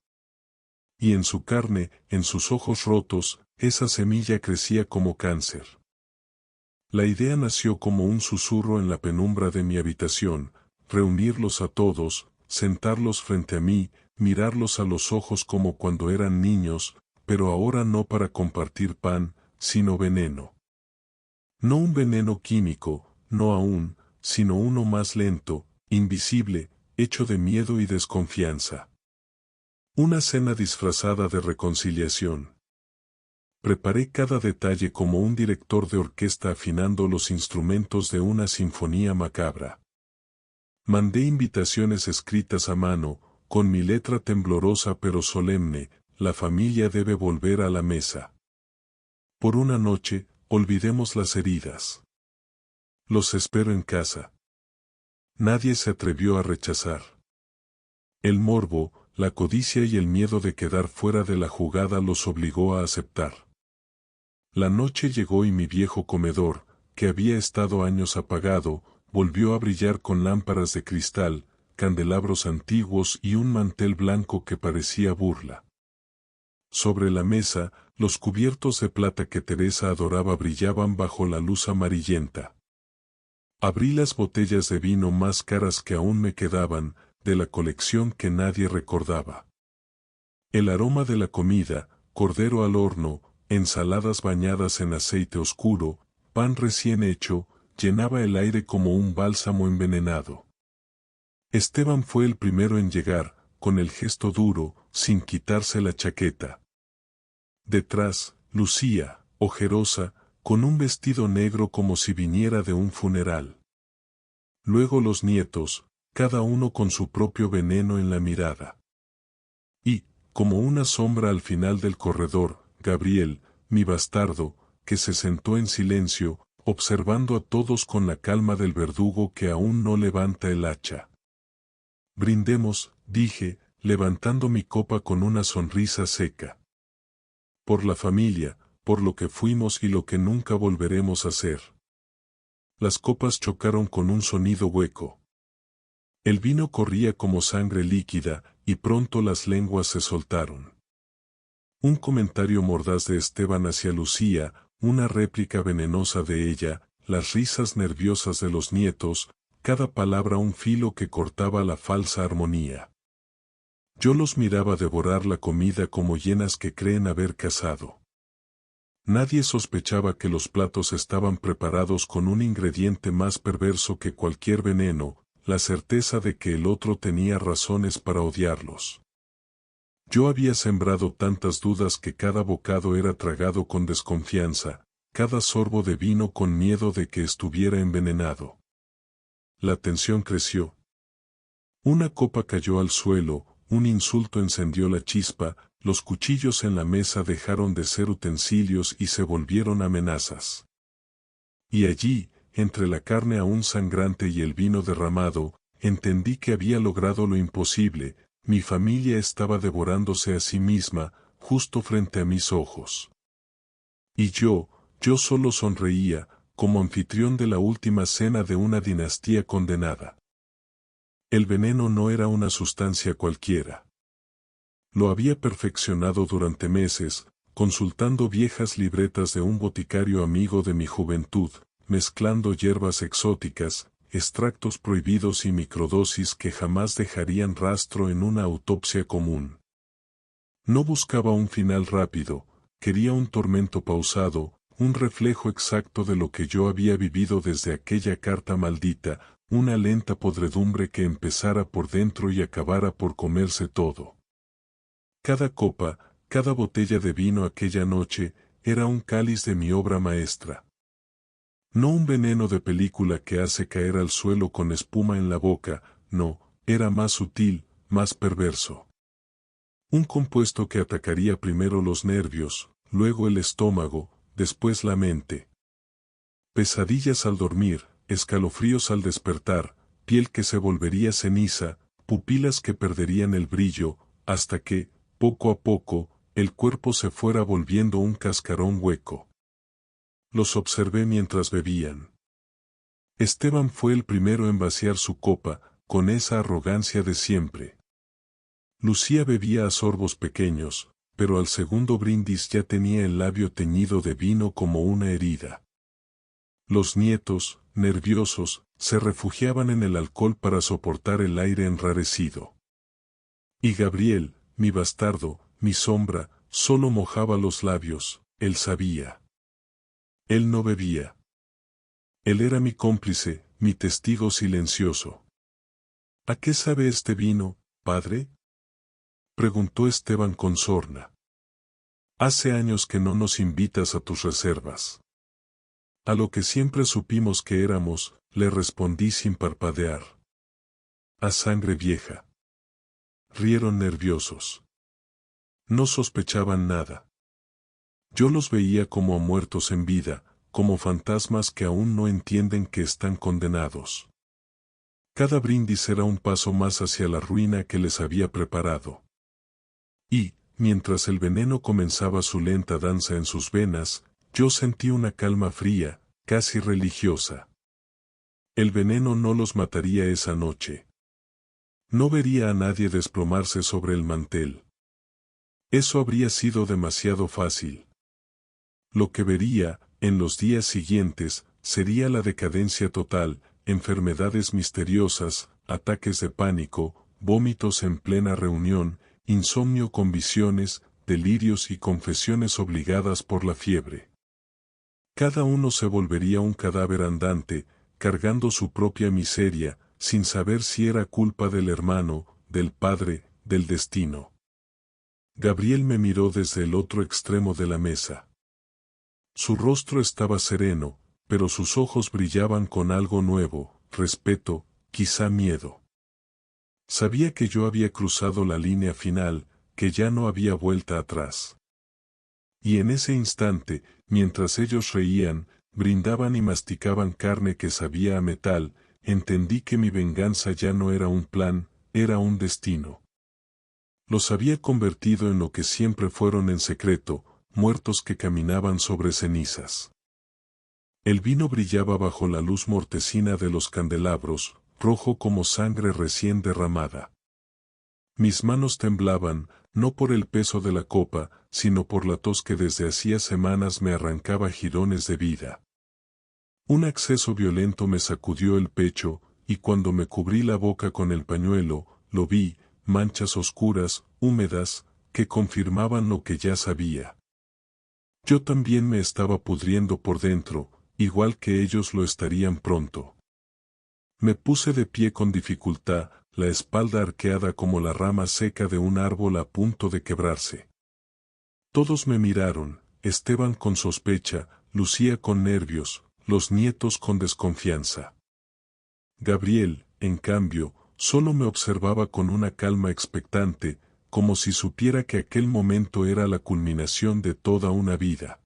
A: Y en su carne, en sus ojos rotos, esa semilla crecía como cáncer. La idea nació como un susurro en la penumbra de mi habitación, reunirlos a todos, sentarlos frente a mí, mirarlos a los ojos como cuando eran niños, pero ahora no para compartir pan, sino veneno. No un veneno químico, no aún, sino uno más lento, invisible, hecho de miedo y desconfianza. Una cena disfrazada de reconciliación. Preparé cada detalle como un director de orquesta afinando los instrumentos de una sinfonía macabra. Mandé invitaciones escritas a mano, con mi letra temblorosa pero solemne, la familia debe volver a la mesa. Por una noche, olvidemos las heridas. Los espero en casa. Nadie se atrevió a rechazar. El morbo, la codicia y el miedo de quedar fuera de la jugada los obligó a aceptar. La noche llegó y mi viejo comedor, que había estado años apagado, volvió a brillar con lámparas de cristal, candelabros antiguos y un mantel blanco que parecía burla. Sobre la mesa, los cubiertos de plata que Teresa adoraba brillaban bajo la luz amarillenta. Abrí las botellas de vino más caras que aún me quedaban, de la colección que nadie recordaba. El aroma de la comida, cordero al horno, ensaladas bañadas en aceite oscuro, pan recién hecho, llenaba el aire como un bálsamo envenenado. Esteban fue el primero en llegar, con el gesto duro, sin quitarse la chaqueta. Detrás, Lucía, ojerosa, con un vestido negro como si viniera de un funeral. Luego los nietos, cada uno con su propio veneno en la mirada. Y, como una sombra al final del corredor, Gabriel, mi bastardo, que se sentó en silencio, observando a todos con la calma del verdugo que aún no levanta el hacha. Brindemos, dije, levantando mi copa con una sonrisa seca. Por la familia, por lo que fuimos y lo que nunca volveremos a ser. Las copas chocaron con un sonido hueco. El vino corría como sangre líquida, y pronto las lenguas se soltaron. Un comentario mordaz de Esteban hacia Lucía, una réplica venenosa de ella, las risas nerviosas de los nietos, cada palabra un filo que cortaba la falsa armonía. Yo los miraba devorar la comida como hienas que creen haber cazado. Nadie sospechaba que los platos estaban preparados con un ingrediente más perverso que cualquier veneno, la certeza de que el otro tenía razones para odiarlos. Yo había sembrado tantas dudas que cada bocado era tragado con desconfianza, cada sorbo de vino con miedo de que estuviera envenenado. La tensión creció. Una copa cayó al suelo, un insulto encendió la chispa, los cuchillos en la mesa dejaron de ser utensilios y se volvieron amenazas. Y allí, entre la carne aún sangrante y el vino derramado, entendí que había logrado lo imposible, mi familia estaba devorándose a sí misma, justo frente a mis ojos. Y yo solo sonreía, como anfitrión de la última cena de una dinastía condenada. El veneno no era una sustancia cualquiera. Lo había perfeccionado durante meses, consultando viejas libretas de un boticario amigo de mi juventud, mezclando hierbas exóticas, extractos prohibidos y microdosis que jamás dejarían rastro en una autopsia común. No buscaba un final rápido, quería un tormento pausado, un reflejo exacto de lo que yo había vivido desde aquella carta maldita, una lenta podredumbre que empezara por dentro y acabara por comerse todo. Cada copa, cada botella de vino aquella noche, era un cáliz de mi obra maestra. No un veneno de película que hace caer al suelo con espuma en la boca, no, era más sutil, más perverso. Un compuesto que atacaría primero los nervios, luego el estómago, después la mente. Pesadillas al dormir, escalofríos al despertar, piel que se volvería ceniza, pupilas que perderían el brillo, hasta que, poco a poco, el cuerpo se fuera volviendo un cascarón hueco. Los observé mientras bebían. Esteban fue el primero en vaciar su copa, con esa arrogancia de siempre. Lucía bebía a sorbos pequeños, pero al segundo brindis ya tenía el labio teñido de vino como una herida. Los nietos, nerviosos, se refugiaban en el alcohol para soportar el aire enrarecido. Y Gabriel, mi bastardo, mi sombra, solo mojaba los labios, él sabía. Él no bebía. Él era mi cómplice, mi testigo silencioso. ¿A qué sabe este vino, padre?, preguntó Esteban con sorna. Hace años que no nos invitas a tus reservas. A lo que siempre supimos que éramos, le respondí sin parpadear. A sangre vieja. rieron nerviosos. No sospechaban nada. Yo los veía como muertos en vida, como fantasmas que aún no entienden que están condenados. Cada brindis era un paso más hacia la ruina que les había preparado. Y, mientras el veneno comenzaba su lenta danza en sus venas, yo sentí una calma fría, casi religiosa. El veneno no los mataría esa noche. No vería a nadie desplomarse sobre el mantel. Eso habría sido demasiado fácil. Lo que vería, en los días siguientes, sería la decadencia total, enfermedades misteriosas, ataques de pánico, vómitos en plena reunión, insomnio con visiones, delirios y confesiones obligadas por la fiebre. Cada uno se volvería un cadáver andante, cargando su propia miseria, sin saber si era culpa del hermano, del padre, del destino. Gabriel me miró desde el otro extremo de la mesa. Su rostro estaba sereno, pero sus ojos brillaban con algo nuevo, respeto, quizá miedo. Sabía que yo había cruzado la línea final, que ya no había vuelta atrás. Y en ese instante, mientras ellos reían, brindaban y masticaban carne que sabía a metal, entendí que mi venganza ya no era un plan, era un destino. Los había convertido en lo que siempre fueron en secreto, muertos que caminaban sobre cenizas. El vino brillaba bajo la luz mortecina de los candelabros, rojo como sangre recién derramada. Mis manos temblaban, no por el peso de la copa, sino por la tos que desde hacía semanas me arrancaba jirones de vida. Un acceso violento me sacudió el pecho, y cuando me cubrí la boca con el pañuelo, lo vi, manchas oscuras, húmedas, que confirmaban lo que ya sabía. Yo también me estaba pudriendo por dentro, igual que ellos lo estarían pronto. Me puse de pie con dificultad, la espalda arqueada como la rama seca de un árbol a punto de quebrarse. Todos me miraron, Esteban con sospecha, Lucía con nervios, los nietos con desconfianza. Gabriel, en cambio, solo me observaba con una calma expectante, como si supiera que aquel momento era la culminación de toda una vida.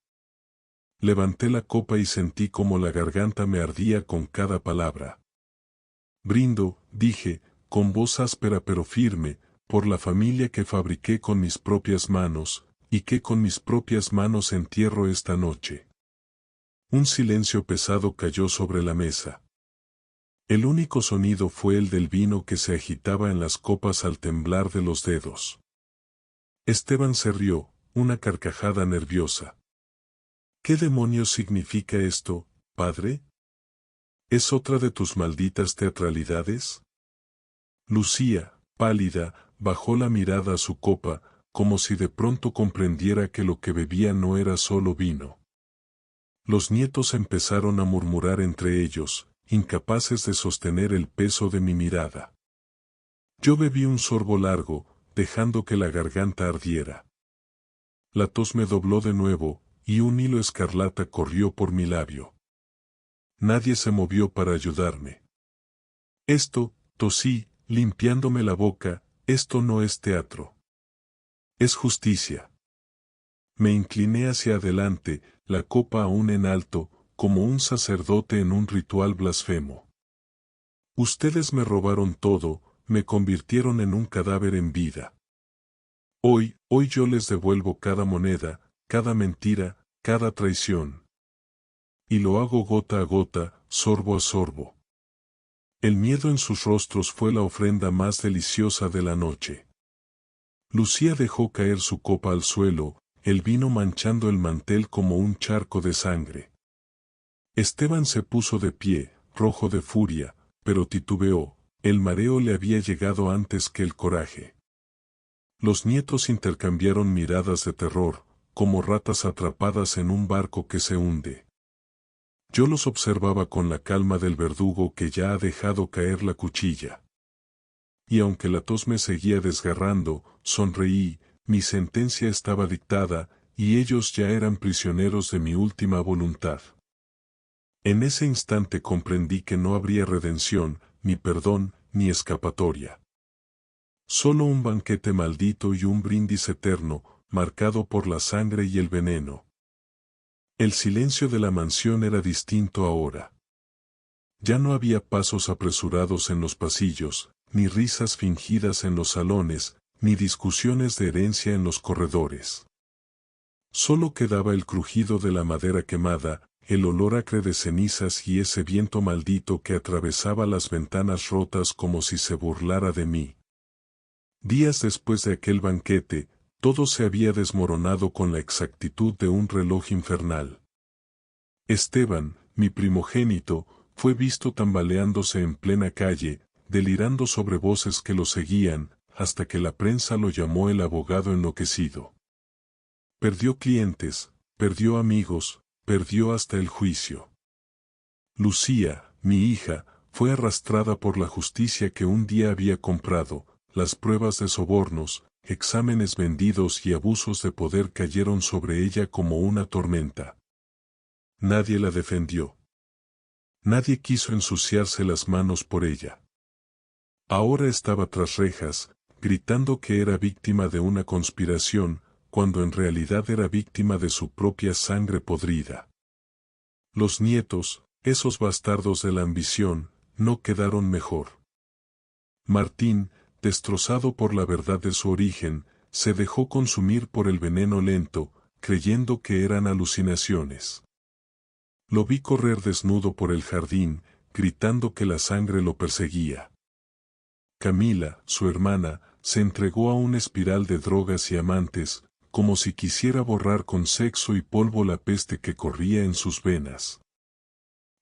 A: Levanté la copa y sentí como la garganta me ardía con cada palabra. Brindo, dije, con voz áspera pero firme, por la familia que fabriqué con mis propias manos, y que con mis propias manos entierro esta noche. Un silencio pesado cayó sobre la mesa. El único sonido fue el del vino que se agitaba en las copas al temblar de los dedos. Esteban se rió, una carcajada nerviosa. ¿Qué demonios significa esto, padre? ¿Es otra de tus malditas teatralidades? Lucía, pálida, bajó la mirada a su copa, como si de pronto comprendiera que lo que bebía no era solo vino. Los nietos empezaron a murmurar entre ellos, incapaces de sostener el peso de mi mirada. Yo bebí un sorbo largo, dejando que la garganta ardiera. La tos me dobló de nuevo, y un hilo escarlata corrió por mi labio. Nadie se movió para ayudarme. Tosí, limpiándome la boca, esto no es teatro. Es justicia. Me incliné hacia adelante, la copa aún en alto, como un sacerdote en un ritual blasfemo. Ustedes me robaron todo, me convirtieron en un cadáver en vida. Hoy yo les devuelvo cada moneda, cada mentira, cada traición. Y lo hago gota a gota, sorbo a sorbo. El miedo en sus rostros fue la ofrenda más deliciosa de la noche. Lucía dejó caer su copa al suelo, el vino manchando el mantel como un charco de sangre. Esteban se puso de pie, rojo de furia, pero titubeó, el mareo le había llegado antes que el coraje. Los nietos intercambiaron miradas de terror, como ratas atrapadas en un barco que se hunde. Yo los observaba con la calma del verdugo que ya ha dejado caer la cuchilla. Y aunque la tos me seguía desgarrando, sonreí, mi sentencia estaba dictada, y ellos ya eran prisioneros de mi última voluntad. En ese instante comprendí que no habría redención, ni perdón, ni escapatoria. Solo un banquete maldito y un brindis eterno, marcado por la sangre y el veneno. El silencio de la mansión era distinto ahora. Ya no había pasos apresurados en los pasillos, ni risas fingidas en los salones, ni discusiones de herencia en los corredores. Solo quedaba el crujido de la madera quemada, el olor acre de cenizas y ese viento maldito que atravesaba las ventanas rotas como si se burlara de mí. Días después de aquel banquete, todo se había desmoronado con la exactitud de un reloj infernal. Esteban, mi primogénito, fue visto tambaleándose en plena calle, delirando sobre voces que lo seguían, hasta que la prensa lo llamó el abogado enloquecido. Perdió clientes, perdió amigos, perdió hasta el juicio. Lucía, mi hija, fue arrastrada por la justicia que un día había comprado, las pruebas de sobornos, exámenes vendidos y abusos de poder cayeron sobre ella como una tormenta. Nadie la defendió. Nadie quiso ensuciarse las manos por ella. Ahora estaba tras rejas, gritando que era víctima de una conspiración, cuando en realidad era víctima de su propia sangre podrida. Los nietos, esos bastardos de la ambición, no quedaron mejor. Martín, destrozado por la verdad de su origen, se dejó consumir por el veneno lento, creyendo que eran alucinaciones. Lo vi correr desnudo por el jardín, gritando que la sangre lo perseguía. Camila, su hermana, se entregó a una espiral de drogas y amantes, como si quisiera borrar con sexo y polvo la peste que corría en sus venas.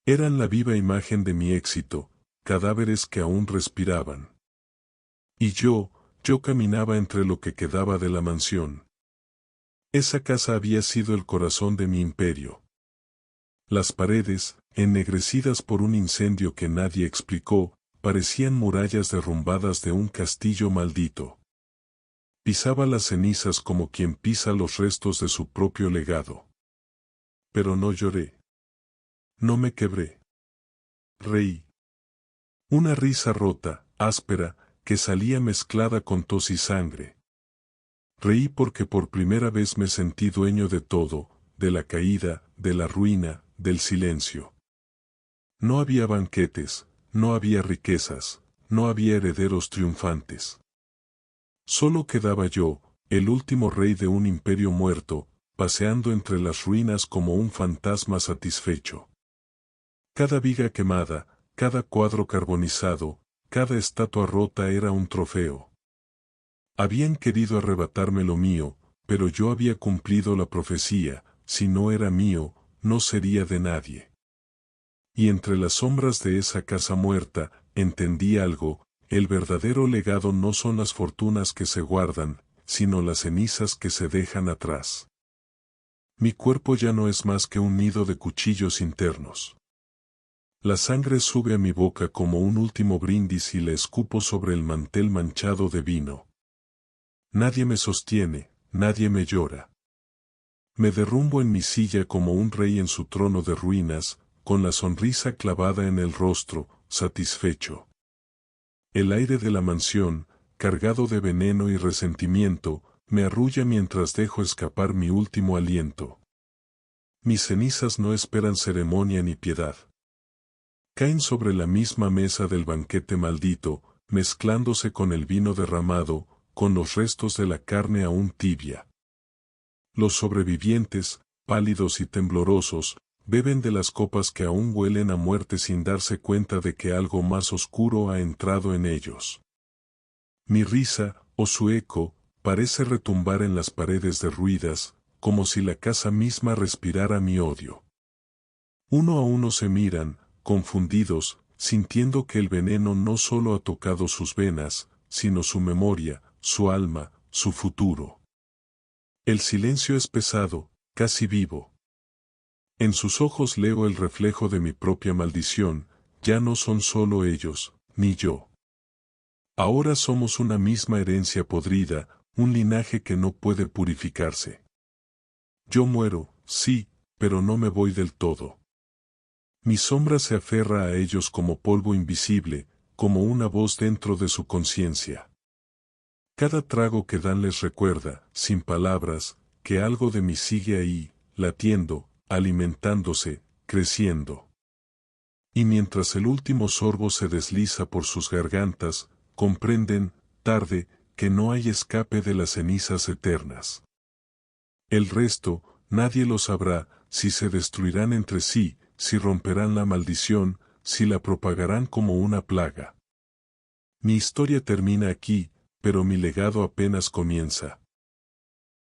A: Eran la viva imagen de mi éxito, cadáveres que aún respiraban. Y yo caminaba entre lo que quedaba de la mansión. Esa casa había sido el corazón de mi imperio. Las paredes, ennegrecidas por un incendio que nadie explicó, parecían murallas derrumbadas de un castillo maldito. Pisaba las cenizas como quien pisa los restos de su propio legado. Pero no lloré. No me quebré. Reí. Una risa rota, áspera, que salía mezclada con tos y sangre. Reí porque por primera vez me sentí dueño de todo, de la caída, de la ruina, del silencio. No había banquetes, no había riquezas, no había herederos triunfantes. Solo quedaba yo, el último rey de un imperio muerto, paseando entre las ruinas como un fantasma satisfecho. Cada viga quemada, cada cuadro carbonizado, cada estatua rota era un trofeo. Habían querido arrebatarme lo mío, pero yo había cumplido la profecía, si no era mío, no sería de nadie. Y entre las sombras de esa casa muerta, entendí algo, el verdadero legado no son las fortunas que se guardan, sino las cenizas que se dejan atrás. Mi cuerpo ya no es más que un nido de cuchillos internos. La sangre sube a mi boca como un último brindis y la escupo sobre el mantel manchado de vino. Nadie me sostiene, nadie me llora. Me derrumbo en mi silla como un rey en su trono de ruinas, con la sonrisa clavada en el rostro, satisfecho. El aire de la mansión, cargado de veneno y resentimiento, me arrulla mientras dejo escapar mi último aliento. Mis cenizas no esperan ceremonia ni piedad. Caen sobre la misma mesa del banquete maldito, mezclándose con el vino derramado, con los restos de la carne aún tibia. Los sobrevivientes, pálidos y temblorosos, beben de las copas que aún huelen a muerte sin darse cuenta de que algo más oscuro ha entrado en ellos. Mi risa, o su eco, parece retumbar en las paredes derruidas, como si la casa misma respirara mi odio. Uno a uno se miran, confundidos, sintiendo que el veneno no solo ha tocado sus venas, sino su memoria, su alma, su futuro. El silencio es pesado, casi vivo. En sus ojos leo el reflejo de mi propia maldición, ya no son solo ellos, ni yo. Ahora somos una misma herencia podrida, un linaje que no puede purificarse. Yo muero, sí, pero no me voy del todo. Mi sombra se aferra a ellos como polvo invisible, como una voz dentro de su conciencia. Cada trago que dan les recuerda, sin palabras, que algo de mí sigue ahí, latiendo, alimentándose, creciendo. Y mientras el último sorbo se desliza por sus gargantas, comprenden, tarde, que no hay escape de las cenizas eternas. El resto, nadie lo sabrá, si se destruirán entre sí, si romperán la maldición, si la propagarán como una plaga. Mi historia termina aquí, pero mi legado apenas comienza.